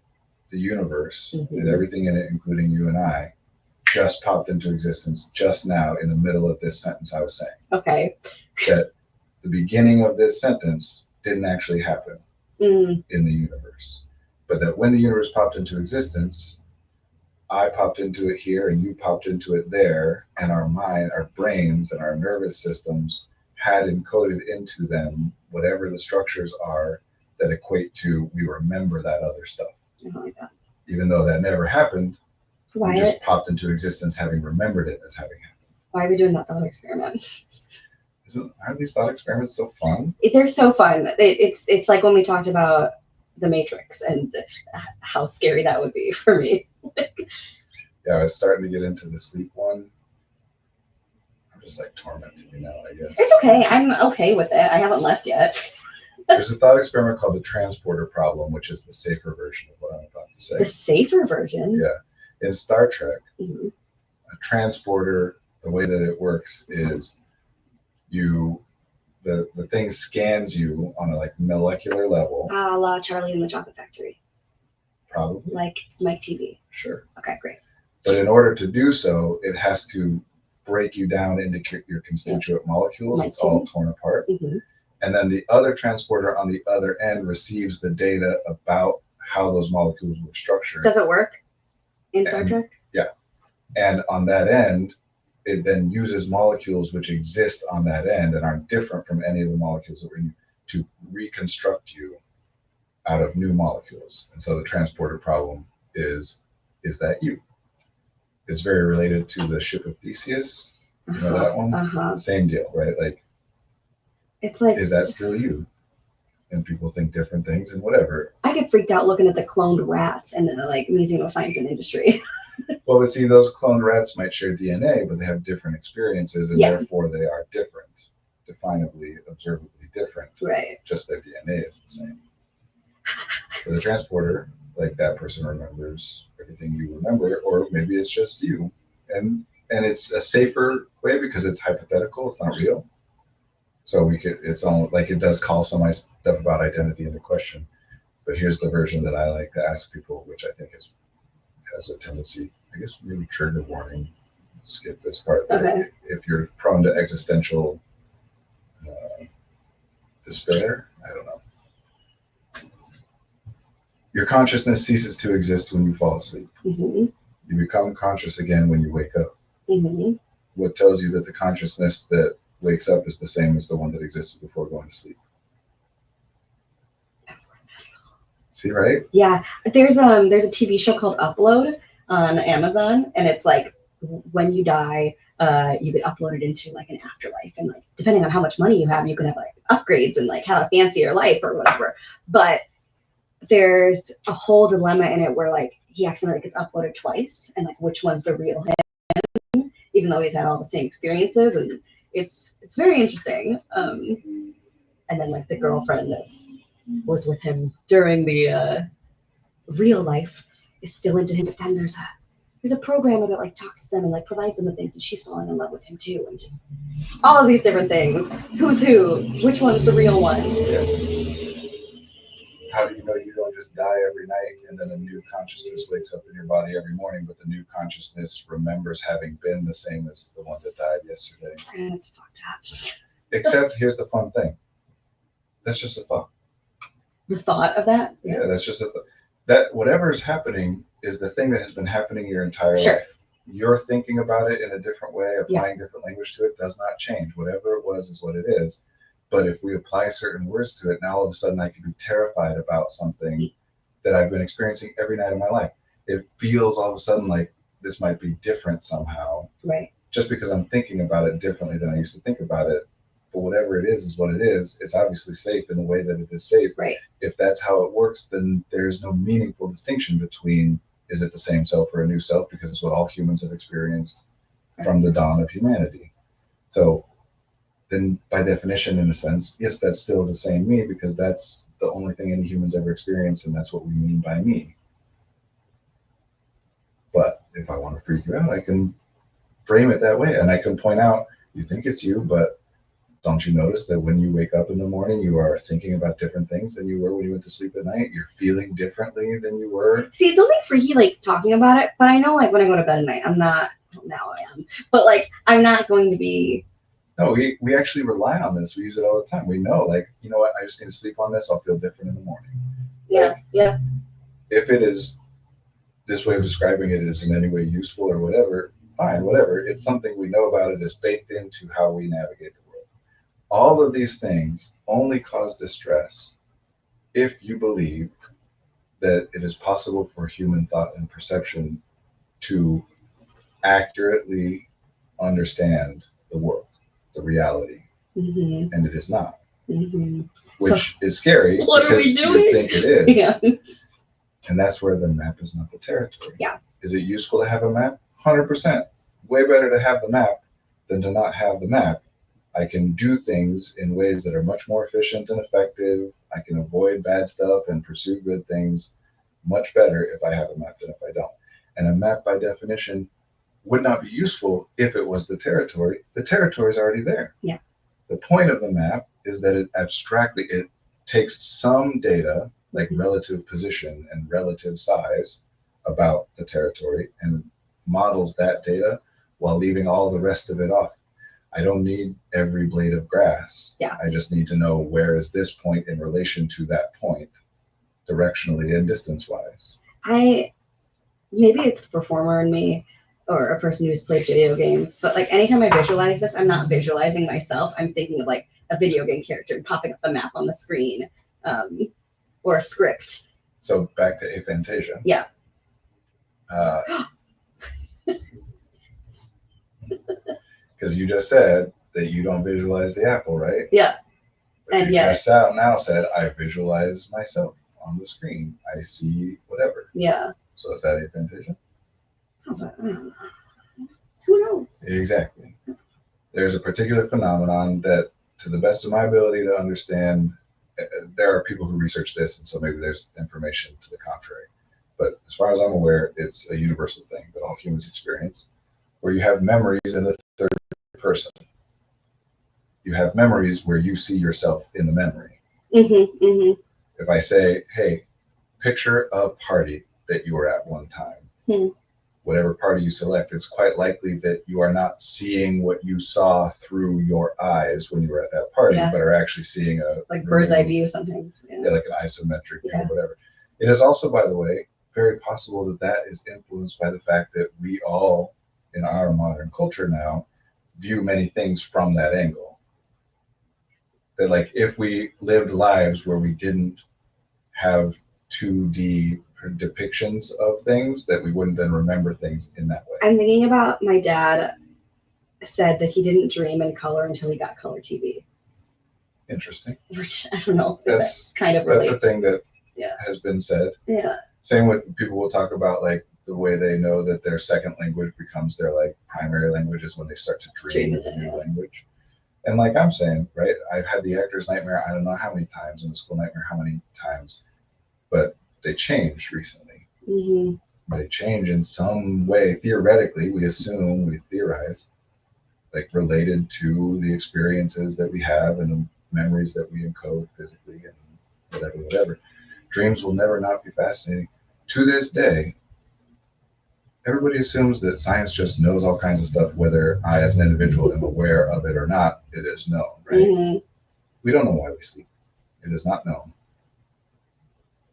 the universe Mhm. and everything in it, including you and I, just popped into existence just now in the middle of this sentence I was saying. Okay. That the beginning of this sentence didn't actually happen Mm. in the universe, but that when the universe popped into existence, I popped into it here and you popped into it there, and our mind, our brains, and our nervous systems had encoded into them whatever the structures are that equate to we remember that other stuff. I don't like that. Even though that never happened, we Why? just popped into existence having remembered it as having happened. Why are we doing that thought experiment? Aren't these thought experiments so fun? They're so fun. It's like when we talked about the Matrix and how scary that would be for me. Yeah, I was starting to get into the sleep one. I'm just like tormenting you now, I guess. It's okay. I'm okay with it. I haven't left yet. There's a thought experiment called the transporter problem, which is the safer version of what I'm about to say. The safer version. Yeah. In Star Trek, Mhm. a transporter, the way that it works is the thing scans you on a like molecular level, A la Charlie and the Chocolate Factory, probably. like Mike TV. Sure. Okay, great. But in order to do so, it has to break you down into your constituent molecules. Like It's all torn apart. Mhm. And then the other transporter on the other end receives the data about how those molecules were structured. Does it work in Star And- Trek? And on that end, it then uses molecules which exist on that end and aren't different from any of the molecules that were in you to reconstruct you out of new molecules. And so the transporter problem is that you? It's very related to the ship of Theseus. You know that one? Uh-huh. Same deal, right? Like, It's like is that still you? And people think different things and whatever. I get freaked out looking at the cloned rats and then like Museum of Science and Industry. Well, but see, those cloned rats might share DNA, but they have different experiences, and Yeah. therefore they are different, definably, observably different. Right. Just their DNA is the same. For the transporter, like that person remembers everything you remember, or maybe it's just you, and it's a safer way because it's hypothetical, it's not real. So it's all like it does call some stuff about identity into question. But here's the version that I like to ask people, which I think has a tendency, I guess, maybe trigger warning. Skip this part. Okay. If you're prone to existential despair, I don't know. Your consciousness ceases to exist when you fall asleep. Mm-hmm. You become conscious again when you wake up. Mm-hmm. What tells you that the consciousness that wakes up is the same as the one that existed before going to sleep? See, right? Yeah, there's a TV show called Upload on Amazon, and it's like when you die, you get uploaded into like an afterlife, and like depending on how much money you have, you can have like upgrades and like have a fancier life or whatever. But there's a whole dilemma in it where like he accidentally gets uploaded twice, and like which one's the real him, even though he's had all the same experiences, and it's very interesting. And then like the girlfriend that's was with him during the real life is still into him, but then there's a programmer that like talks to them and like provides them with things, and she's falling in love with him too, and just all of these different things. Who's who? Which one's the real one? Yeah. How do you know you don't just die every night and then a new consciousness wakes up in your body every morning, but the new consciousness remembers having been the same as the one that died yesterday? And it's fucked up. Except here's the fun thing. That's just a thought. The thought of that. Yeah, that's just that whatever is happening is the thing that has been happening your entire Sure. life. You're thinking about it in a different way, applying different language to it does not change. Whatever it was is what it is. But if we apply certain words to it, now all of a sudden I can be terrified about something that I've been experiencing every night of my life. It feels all of a sudden like this might be different somehow. Right. Just because I'm thinking about it differently than I used to think about it. But whatever it is what it is. It's obviously safe in the way that it is safe. Right. If that's how it works, then there's no meaningful distinction between is it the same self or a new self, because it's what all humans have experienced from the dawn of humanity. So then by definition, in a sense, yes, that's still the same me, because that's the only thing any humans ever experienced, and that's what we mean by me. But if I want to freak you out, I can frame it that way, and I can point out, you think it's you, but don't you notice that when you wake up in the morning, you are thinking about different things than you were when you went to sleep at night? You're feeling differently than you were. See, it's only freaky like talking about it, but I know like when I go to bed at night, I'm not. Well, now I am, but like I'm not going to be. No, we actually rely on this. We use it all the time. We know, like, you know what? I just need to sleep on this. I'll feel different in the morning. Yeah. Like, Yeah. if it is this way of describing it is in any way useful or whatever, fine, whatever. It's something we know about. It is baked into how we navigate the world. All of these things only cause distress if you believe that it is possible for human thought and perception to accurately understand the world, the reality, Mm-hmm. and it is not, Mm-hmm. which is scary what are we because doing? you think it is. Yeah. And that's where the map is not the territory. Yeah. Is it useful to have a map? 100%. Way better to have the map than to not have the map. I can do things in ways that are much more efficient and effective. I can avoid bad stuff and pursue good things much better if I have a map than if I don't. And a map, by definition, would not be useful if it was the territory. The territory is already there. Yeah. The point of the map is that it takes some data, like relative position and relative size, about the territory and models that data while leaving all the rest of it off. I don't need every blade of grass. Yeah. I just need to know where is this point in relation to that point, directionally and distance-wise. Maybe it's the performer in me or a person who's played video games, but like anytime I visualize this, I'm not visualizing myself. I'm thinking of like a video game character and popping up the map on the screen, or a script. So back to aphantasia. Yeah. Because you just said that you don't visualize the apple, right? Yeah. But And you yet- just out now said, I visualize myself on the screen. I see whatever. Yeah. So is that aphantasia? But, who knows? Exactly. There's a particular phenomenon that, to the best of my ability to understand, there are people who research this, and so maybe there's information to the contrary. But as far as I'm aware, it's a universal thing that all humans experience, where you have memories in the third person. You have memories where you see yourself in the memory. Mm-hmm, mm-hmm. If I say, hey, picture a party that you were at one time, whatever party you select, it's quite likely that you are not seeing what you saw through your eyes when you were at that party, Yeah. but are actually seeing a Like bird's eye view sometimes. yeah, like an isometric view Yeah. or whatever. It is also, by the way, very possible that that is influenced by the fact that we all, in our modern culture now, view many things from that angle. That, like, if we lived lives where we didn't have 2D depictions of things, that we wouldn't then remember things in that way. I'm thinking about my dad said that he didn't dream in color until he got color TV. Interesting. Which I don't know. If That's that kind of that's relates. a thing that Yeah. has been said. Yeah. Same with people will talk about, like, the way they know that their second language becomes their, like, primary language is when they start to dream of a new language. And like I'm saying, right, I've had the actor's nightmare I don't know how many times, and the school nightmare how many times, but they changed recently. Mm-hmm. They change in some way, theoretically, we assume, we theorize, like, related to the experiences that we have and the memories that we encode physically and whatever. Dreams will never not be fascinating. To this day, everybody assumes that science just knows all kinds of stuff, whether I as an individual am aware of it or not, it is known, right? Mm-hmm. We don't know why we sleep. It is not known.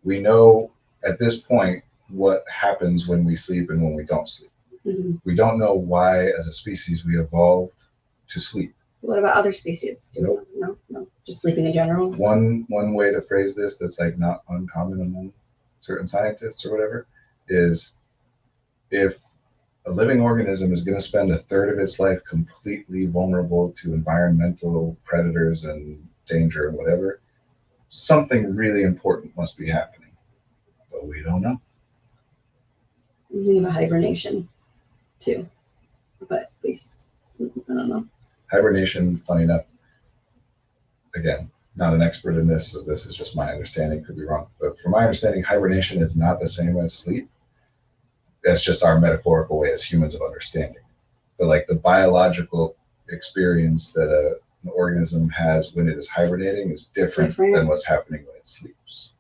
We know at this point what happens when we sleep and when we don't sleep. Mm-hmm. We don't know why, as a species, we evolved to sleep. What about other species? Nope. No. Just sleeping in general. One way to phrase this that's, like, not uncommon among certain scientists or whatever is, if a living organism is going to spend a third of its life completely vulnerable to environmental predators and danger and whatever, something really important must be happening. But we don't know. I'm thinking about hibernation too. But at least, I don't know. Hibernation, funny enough, again, not an expert in this, so this is just my understanding, could be wrong. But from my understanding, hibernation is not the same as sleep. That's just our metaphorical way as humans of understanding. But, like, the biological experience that an organism has when it is hibernating is different than what's happening when it sleeps.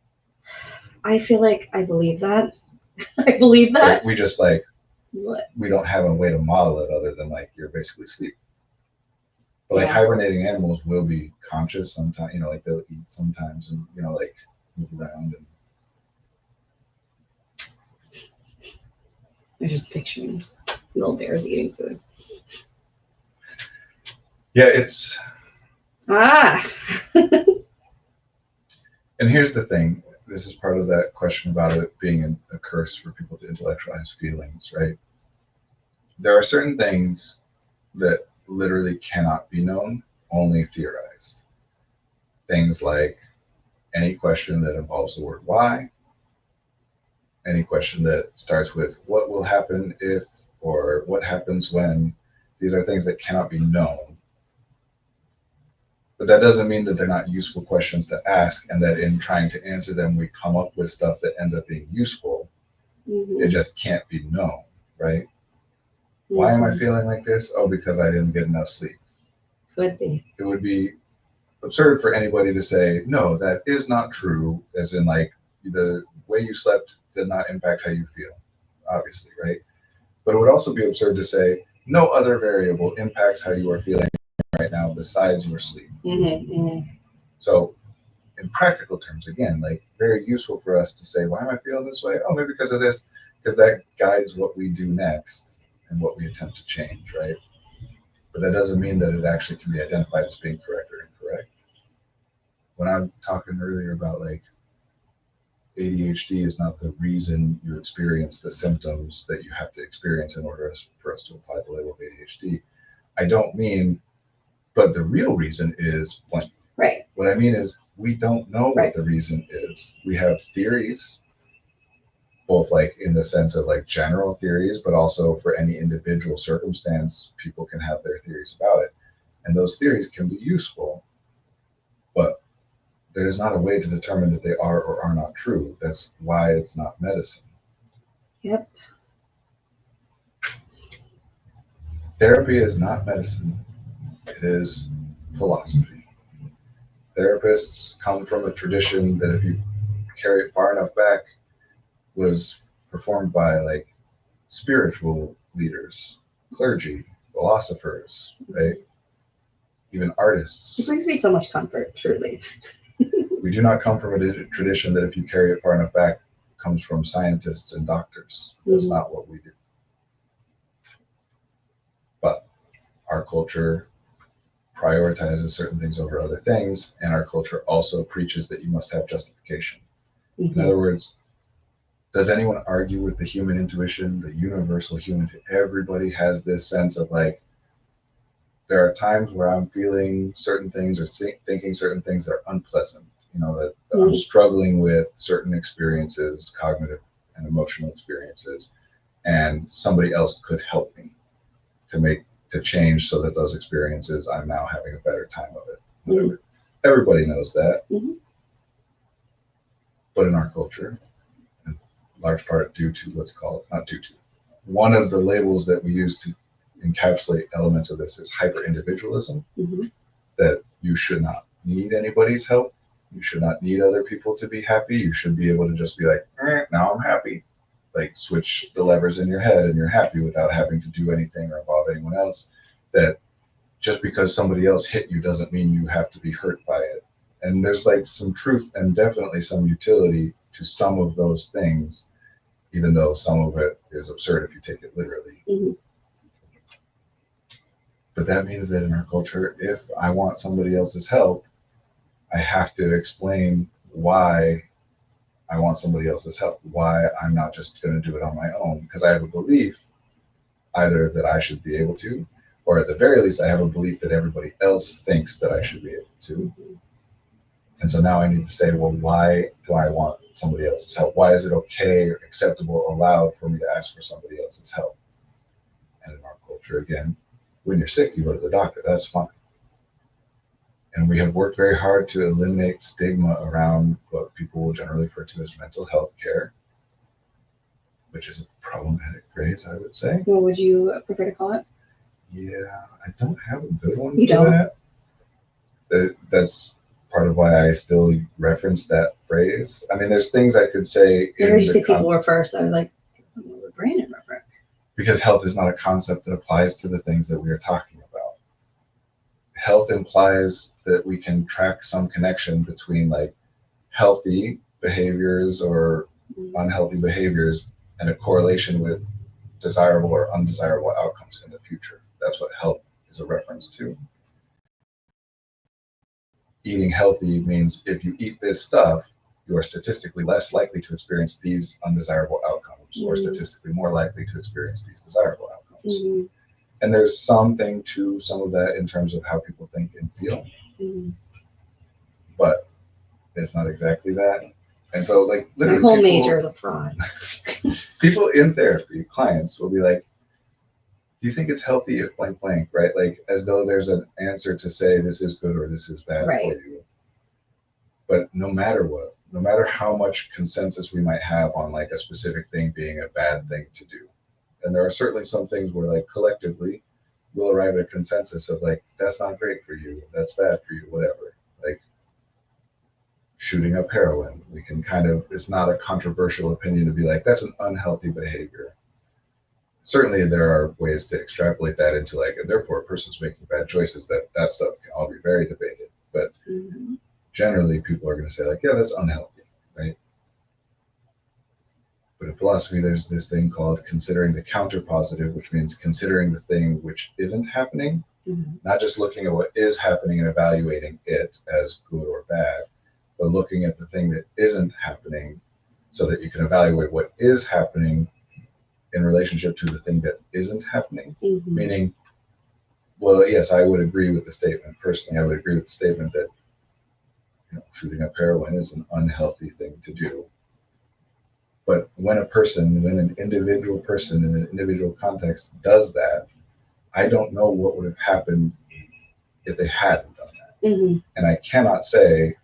I feel like I believe that. I believe that. But we just, like, What? we don't have a way to model it other than, like, you're basically sleeping. But, like, Yeah. hibernating animals will be conscious sometimes, like, they'll eat sometimes and, like, move around. And I'm just picturing little bears eating food. yeah, it's, Ah. and here's the thing, this is part of that question about it being a curse for people to intellectualize feelings, right? There are certain things that literally cannot be known, only theorized. Things like any question that involves the word why, any question that starts with what will happen if, or what happens when. These are things that cannot be known. But that doesn't mean that they're not useful questions to ask, and that in trying to answer them, we come up with stuff that ends up being useful. Mm-hmm. It just can't be known, right? Why am I feeling like this? Oh, because I didn't get enough sleep. Could be. It would be absurd for anybody to say, no, that is not true, as in, like, the way you slept did not impact how you feel, obviously, right? But it would also be absurd to say, no other variable impacts how you are feeling right now besides your sleep. Mm-hmm. Mm-hmm. So in practical terms, again, like, very useful for us to say, why am I feeling this way? Oh, maybe because of this, because that guides what we do next and what we attempt to change, right? But that doesn't mean that it actually can be identified as being correct or incorrect. When I'm talking earlier about, like, ADHD is not the reason you experience the symptoms that you have to experience in order for us to apply the label of ADHD, I don't mean, but the real reason is blank. Right. What I mean is, we don't know Right. what the reason is. We have theories, both like in the sense of like general theories, but also for any individual circumstance, people can have their theories about it. And those theories can be useful, but there's not a way to determine that they are or are not true. That's why it's not medicine. Yep. Therapy is not medicine. It is philosophy. Therapists come from a tradition that, if you carry it far enough back, was performed by like spiritual leaders, clergy, philosophers, right? Even It artists. brings me so much comfort, truly. We do not come from a tradition that, if you carry it far enough back, comes from scientists and doctors. That's not what we do. But our culture prioritizes certain things over other things, and our culture also preaches that you must have justification. In other words, does anyone argue with the human intuition, the universal human? Everybody has this sense of like, there are times where I'm feeling certain things or thinking certain things that are unpleasant, that I'm struggling with certain experiences, cognitive and emotional experiences, and somebody else could help me to change so that those experiences, I'm now having a better time of it. Whatever. Everybody knows that. But in our culture, in large part due to one of the labels that we use to encapsulate elements of this is hyper-individualism, that you should not need anybody's help. You should not need other people to be happy. You should be able to just be like, now I'm happy. Like switch the levers in your head and you're happy without having to do anything or involve anyone else. That just because somebody else hit you doesn't mean you have to be hurt by it. And there's like some truth and definitely some utility to some of those things, even though some of it is absurd if you take it literally. But that means that in our culture, if I want somebody else's help, I have to explain why I want somebody else's help, why I'm not just going to do it on my own, because I have a belief either that I should be able to, or at the very least, I have a belief that everybody else thinks that I should be able to. And so now I need to say, well, why do I want somebody else's help? Why is it okay or acceptable, allowed for me to ask for somebody else's help? And in our culture, again, when you're sick, you go to the doctor. That's fine. And we have worked very hard to eliminate stigma around what people will generally refer to as mental health care, which is a problematic phrase, I would say. What would you prefer to call it? Yeah, I don't have a good one You for don't? that. That's part of why I still reference that phrase. I mean, there's things I could say. I heard you say people were first. I was like, what would Brandon refer? Because health is not a concept that applies to the things that we are talking about. Health implies that we can track some connection between like healthy behaviors or unhealthy behaviors and a correlation with desirable or undesirable outcomes in the future. That's what health is a reference to. Eating healthy means if you eat this stuff, you are statistically less likely to experience these undesirable outcomes, or statistically more likely to experience these desirable outcomes. And there's something to some of that in terms of how people think and feel, but it's not exactly that. And so, like, literally, my whole major is a fraud. People in therapy, clients, will be like, do you think it's healthy if blank blank, right? Like, as though there's an answer to say this is good or this is bad for you. But no matter what, no matter how much consensus we might have on like a specific thing being a bad thing to do, and there are certainly some things where like collectively we'll arrive at a consensus of like, that's not great for you, that's bad for you, whatever. Like shooting up heroin, we can kind of, it's not a controversial opinion to be like, that's an unhealthy behavior. Certainly there are ways to extrapolate that into like, and therefore a person's making bad choices, that stuff can all be very debated. But generally people are going to say like, yeah, that's unhealthy, right? But in philosophy, there's this thing called considering the counterpositive, which means considering the thing which isn't happening, not just looking at what is happening and evaluating it as good or bad, but looking at the thing that isn't happening so that you can evaluate what is happening in relationship to the thing that isn't happening. Meaning, well, yes, I would agree with the statement. Personally, I would agree with the statement that shooting up heroin is an unhealthy thing to do. But when an individual person in an individual context does that, I don't know what would have happened if they hadn't done that. Mm-hmm. And I cannot say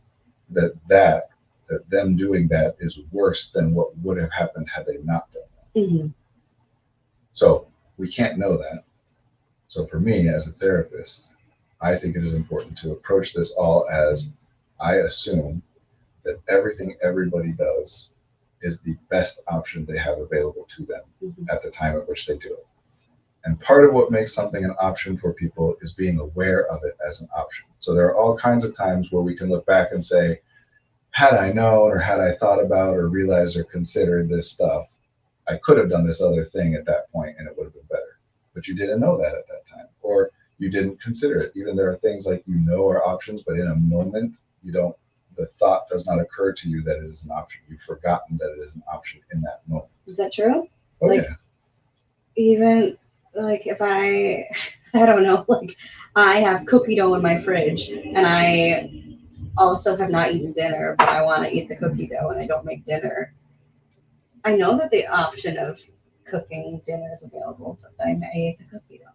that them doing that is worse than what would have happened had they not done that. Mm-hmm. So we can't know that. So for me as a therapist, I think it is important to approach this all as I assume that everything everybody does is the best option they have available to them Mm-hmm. at the time at which they do it. And part of what makes something an option for people is being aware of it as an option. So there are all kinds of times where we can look back and say, had I known or had I thought about or realized or considered this stuff, I could have done this other thing at that point and it would have been better. But you didn't know that at that time, or you didn't consider it. Even there are things like are options, but in a moment, the thought does not occur to you that it is an option. You've forgotten that it is an option in that moment. Is that true? Oh, Like, yeah. Even like if I don't know, like I have cookie dough in my fridge and I also have not eaten dinner, but I want to eat the cookie dough and I don't make dinner. I know that the option of cooking dinner is available, but I may eat the cookie dough.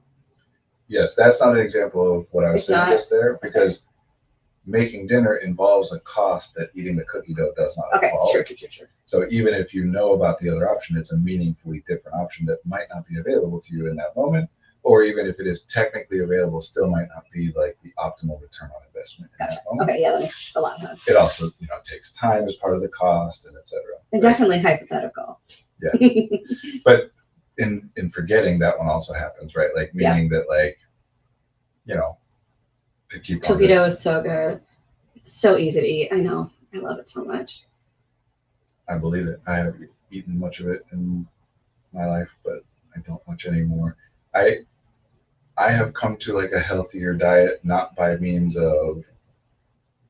Yes, that's not an example of what I was It's saying not? just there, because making dinner involves a cost that eating the cookie dough does not Okay, involve. sure. So even if you know about the other option, it's a meaningfully different option that might not be available to you in that moment, or even if it is technically available, still might not be like the optimal return on investment in Gotcha. that moment. Okay, yeah, that makes a lot of sense. It also, takes time as part of the cost and et cetera. And definitely hypothetical. Yeah. But in forgetting, that one also happens, right? Like meaning that like, to keep on Cookie this- dough is so good. It's so easy to eat. I know. I love it so much. I believe it. I have eaten much of it in my life, but I don't much anymore. I have come to like a healthier diet, not by means of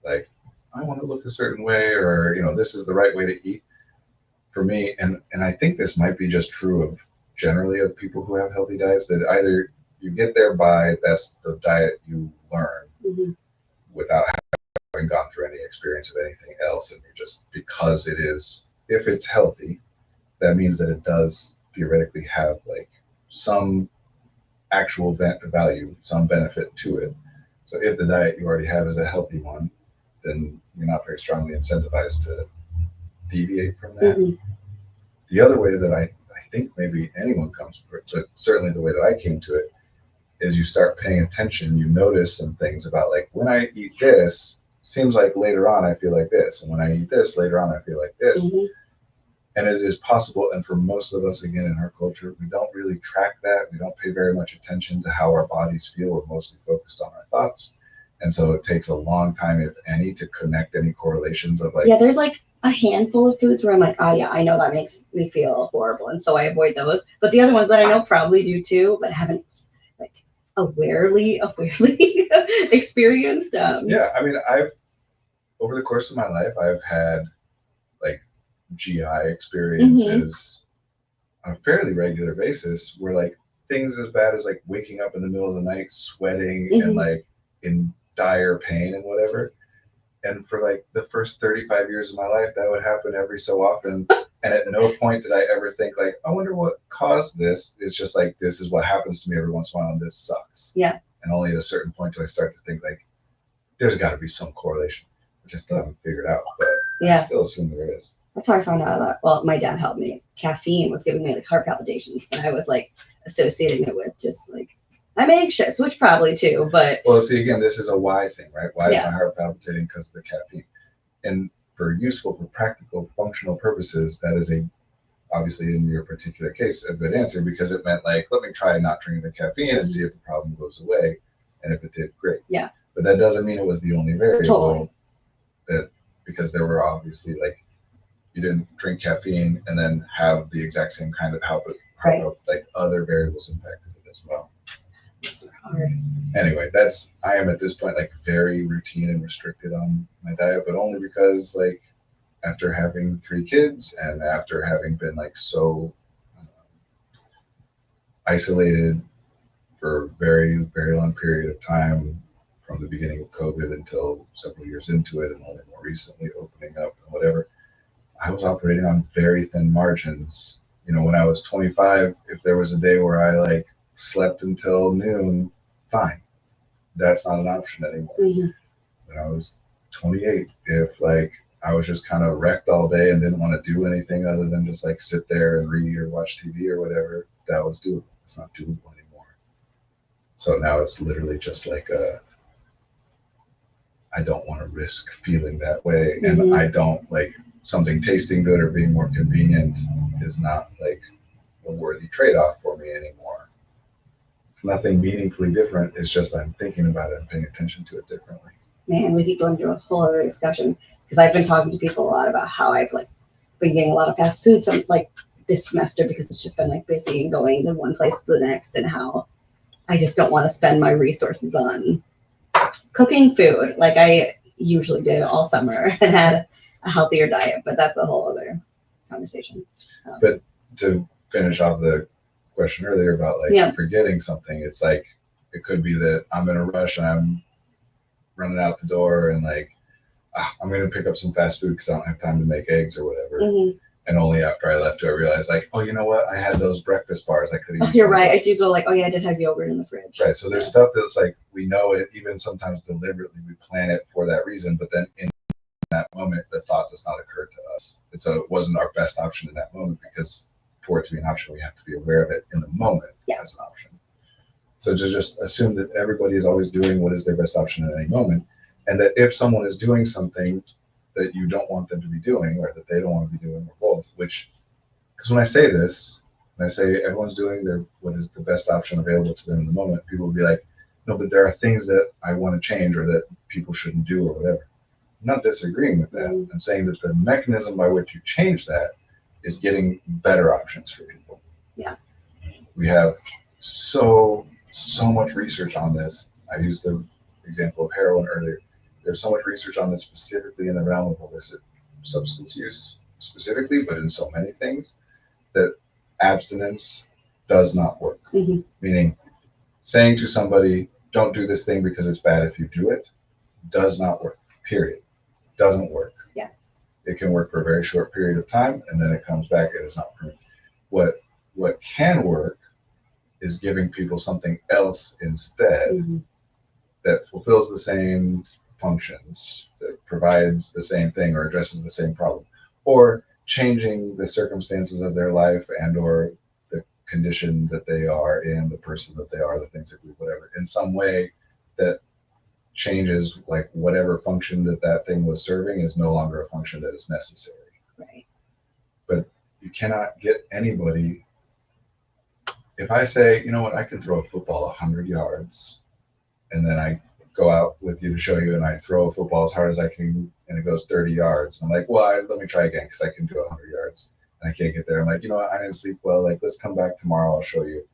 like, I want to look a certain way or, this is the right way to eat for me. And I think this might be just true of generally of people who have healthy diets, that either you get there by that's the diet you learn Mm-hmm. without having gone through any experience of anything else. And you just, because it is, if it's healthy, that means that it does theoretically have like some actual value, some benefit to it. So if the diet you already have is a healthy one, then you're not very strongly incentivized to deviate from that. Mm-hmm. The other way that I think maybe anyone comes to it, but certainly the way that I came to it, is you start paying attention, you notice some things about like, when I eat this, seems like later on I feel like this, and when I eat this, later on I feel like this. Mm-hmm. And it is possible, and for most of us, again, in our culture, we don't really track that. We don't pay very much attention to how our bodies feel. We're mostly focused on our thoughts. And so it takes a long time, if any, to connect any correlations of like, Yeah, there's like a handful of foods where I'm like, oh yeah, I know that makes me feel horrible, and so I avoid those. But the other ones that I know probably do too, but haven't like awarely experienced. yeah, I mean, over the course of my life, I've had like GI experiences on a fairly regular basis where like things as bad as like waking up in the middle of the night, sweating and like in dire pain and whatever. And for like the first 35 years of my life, that would happen every so often. And at no point did I ever think like, I wonder what caused this. It's just like, this is what happens to me every once in a while and this sucks. Yeah. And only at a certain point do I start to think like, there's got to be some correlation, which I still haven't figured out, but I still assume there is. That's how I found out about, well, my dad helped me. Caffeine was giving me like heart palpitations, and I was like associating it with just like, I'm anxious, which probably too, but. Well, see, again, this is a why thing, right? Why is Yeah. my heart palpitating? Because of the caffeine. And for practical, functional purposes, that is obviously in your particular case, a good answer, because it meant like, let me try not drinking the caffeine and see if the problem goes away. And if it did, great. Yeah. But that doesn't mean it was the only variable. Totally. Because there were obviously like, you didn't drink caffeine and then have the exact same kind of Right. like other variables impacted it as well. Those are hard. Anyway, I am at this point like very routine and restricted on my diet, but only because like after having 3 kids and after having been like so isolated for a very, very long period of time, from the beginning of COVID until several years into it, and only more recently opening up and whatever, I was operating on very thin margins. You know, when I was 25, if there was a day where I like slept until noon, fine. That's not an option anymore. Mhm. When I was 28, if like I was just kind of wrecked all day and didn't want to do anything other than just like sit there and read or watch TV or whatever, that was doable. It's not doable anymore. So now it's literally just like I don't want to risk feeling that way, and Mhm. I don't like something tasting good or being more convenient is not like a worthy trade-off for me anymore. It's nothing meaningfully different. It's just I'm thinking about it and paying attention to it differently. Man, we could go into a whole other discussion because I've been talking to people a lot about how I've like been getting a lot of fast food some like this semester because it's just been like busy and going to one place to the next, and how I just don't want to spend my resources on cooking food like I usually did all summer and had a healthier diet. But that's a whole other conversation. But to finish off the question earlier about like Yeah. forgetting something, it's like it could be that I'm in a rush and I'm running out the door and like I'm gonna pick up some fast food because I don't have time to make eggs or whatever. Mhm. And only after I left do I realize like, oh, you know what? I had those breakfast bars. I could have Oh, used you're some of right. I those. do go like, oh yeah, I did have yogurt in the fridge. Right. So there's stuff that's like we know it, even sometimes deliberately we plan it for that reason, but then in that moment the thought does not occur to us. And so it wasn't our best option in that moment because for it to be an option we have to be aware of it in the moment as an option. So to just assume that everybody is always doing what is their best option at any moment, and that if someone is doing something that you don't want them to be doing or that they don't want to be doing or both, which because when I say this, when I say everyone's doing what is the best option available to them in the moment, people will be like, no, but there are things that I want to change or that people shouldn't do or whatever. I'm not disagreeing with that. Mhm. I'm saying that the mechanism by which you change that is getting better options for people. Yeah. We have so much research on this. I used the example of heroin earlier. There's so much research on this specifically in the realm of illicit substance use specifically, but in so many things that abstinence does not work. Mhm. Meaning saying to somebody, don't do this thing because it's bad if you do it, does not work, period. Doesn't work. Yeah. It can work for a very short period of time and then it comes back. It is not permanent. What can work is giving people something else instead Mhm. that fulfills the same functions, that provides the same thing or addresses the same problem, or changing the circumstances of their life and or the condition that they are in, the person that they are, the things that do, whatever, in some way that changes like whatever function that thing was serving is no longer a function that is necessary. Right. But you cannot get anybody. If I say, you know what, I can throw a football 100 yards, and then I go out with you to show you, and I throw a football as hard as I can, and it goes 30 yards. I'm like, well, let me try again because I can do 100 yards, and I can't get there. I'm like, you know what, I didn't sleep well. Like, let's come back tomorrow. I'll show you.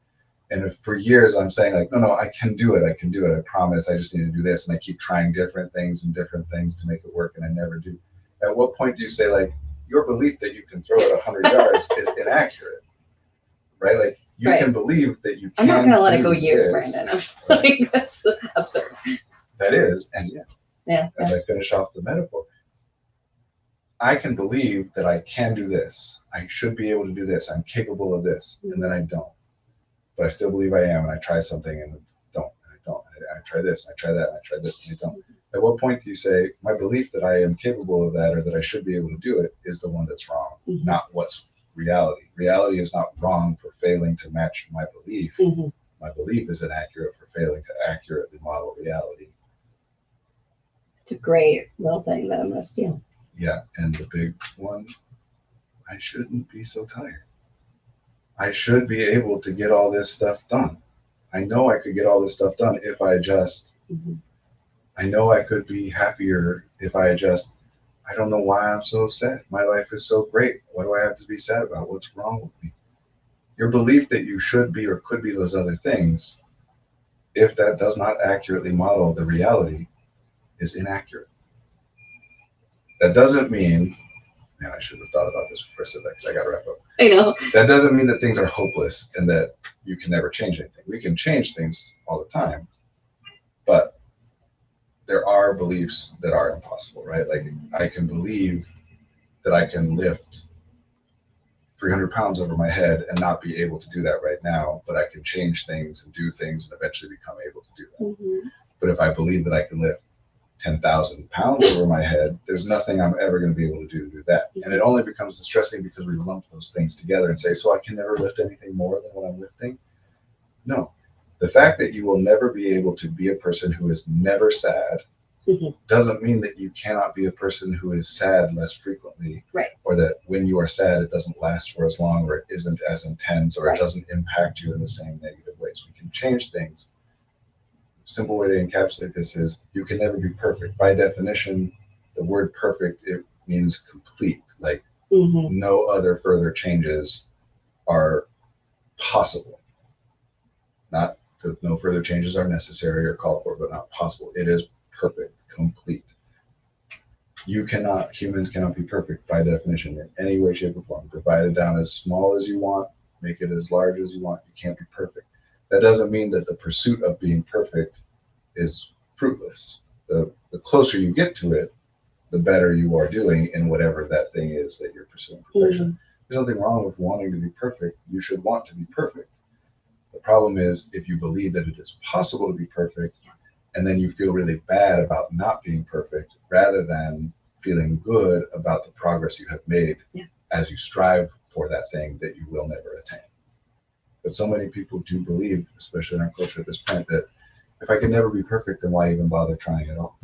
And if for years I'm saying like, no, I can do it. I can do it. I promise. I just need to do this, and I keep trying different things to make it work, and I never do. At what point do you say like your belief that you can throw it 100 yards is inaccurate? Right? Like you Right. can believe that you can. I'm not gonna let it go do years, this. Brandon. Like that's absurd. That is, and yeah. Yeah. As I finish off the metaphor, I can believe that I can do this. I should be able to do this. I'm capable of this, and then I don't. But I still believe I am, and I try something and don't, and I don't. And I try this, and I try that, and I try this, and I don't. At what point do you say my belief that I am capable of that or that I should be able to do it is the one that's wrong, Mhm. not what's reality? Reality is not wrong for failing to match my belief. Mhm. My belief is inaccurate for failing to accurately model reality. It's a great little thing that I'm gonna steal. Yeah, and the big one, I shouldn't be so tired. I should be able to get all this stuff done. I know I could get all this stuff done if I just, Mhm. I know I could be happier if I just, I don't know why I'm so sad. My life is so great. What do I have to be sad about? What's wrong with me? Your belief that you should be or could be those other things, if that does not accurately model the reality, is inaccurate. That doesn't mean, man, I should have thought about this before I said that because I got to wrap up. I know. That doesn't mean that things are hopeless and that you can never change anything. We can change things all the time, but there are beliefs that are impossible, right? Like I can believe that I can lift 300 pounds over my head and not be able to do that right now, but I can change things and do things and eventually become able to do that. Mm-hmm. But if I believe that I can lift 10,000 pounds over my head, there's nothing I'm ever going to be able to do that. And it only becomes distressing because we lump those things together and say, so I can never lift anything more than what I'm lifting? No. The fact that you will never be able to be a person who is never sad doesn't mean that you cannot be a person who is sad less frequently. Right. Or that when you are sad, it doesn't last for as long, or it isn't as intense, or Right. it doesn't impact you in the same negative ways. We can change things. Simple way to encapsulate this is you can never be perfect. By definition, the word perfect, it means complete. Like no other further changes are possible. Not that no further changes are necessary or called for, but not possible. It is perfect, complete. Humans cannot be perfect by definition in any way, shape, or form. Divide it down as small as you want, make it as large as you want. You can't be perfect. That doesn't mean that the pursuit of being perfect is fruitless. The closer you get to it, the better you are doing in whatever that thing is that you're pursuing perfection. There's nothing wrong with wanting to be perfect. You should want to be perfect. The problem is if you believe that it is possible to be perfect, and then you feel really bad about not being perfect, rather than feeling good about the progress you have made as you strive for that thing that you will never attain. But so many people do believe, especially in our culture at this point, that if I can never be perfect, then why even bother trying at all?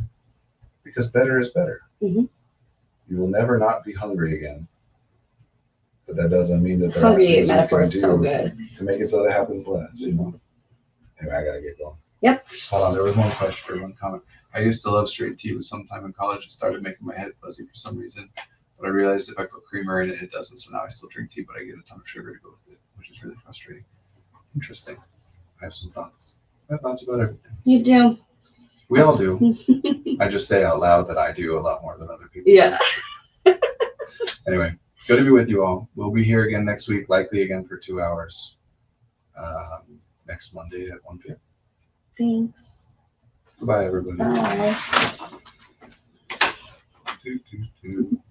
Because better is better. You will never not be hungry again. But that doesn't mean that there aren't Hungry things you metaphor can is so do good. to make it so that it happens less, you know? Anyway, I gotta get going. Yep. Hold on, there was one question or one comment. I used to love straight tea, but sometime in college it started making my head fuzzy for some reason. But I realized if I put creamer in it, it doesn't. So now I still drink tea, but I get a ton of sugar to go with it, which is really frustrating. Interesting. I have some thoughts. I have thoughts about everything. You do. We all do. I just say out loud that I do a lot more than other people. Yeah. Anyway, good to be with you all. We'll be here again next week, likely again for 2 hours. Next Monday at 1 p.m. Thanks. Goodbye, everybody. Bye. Doo, doo, doo.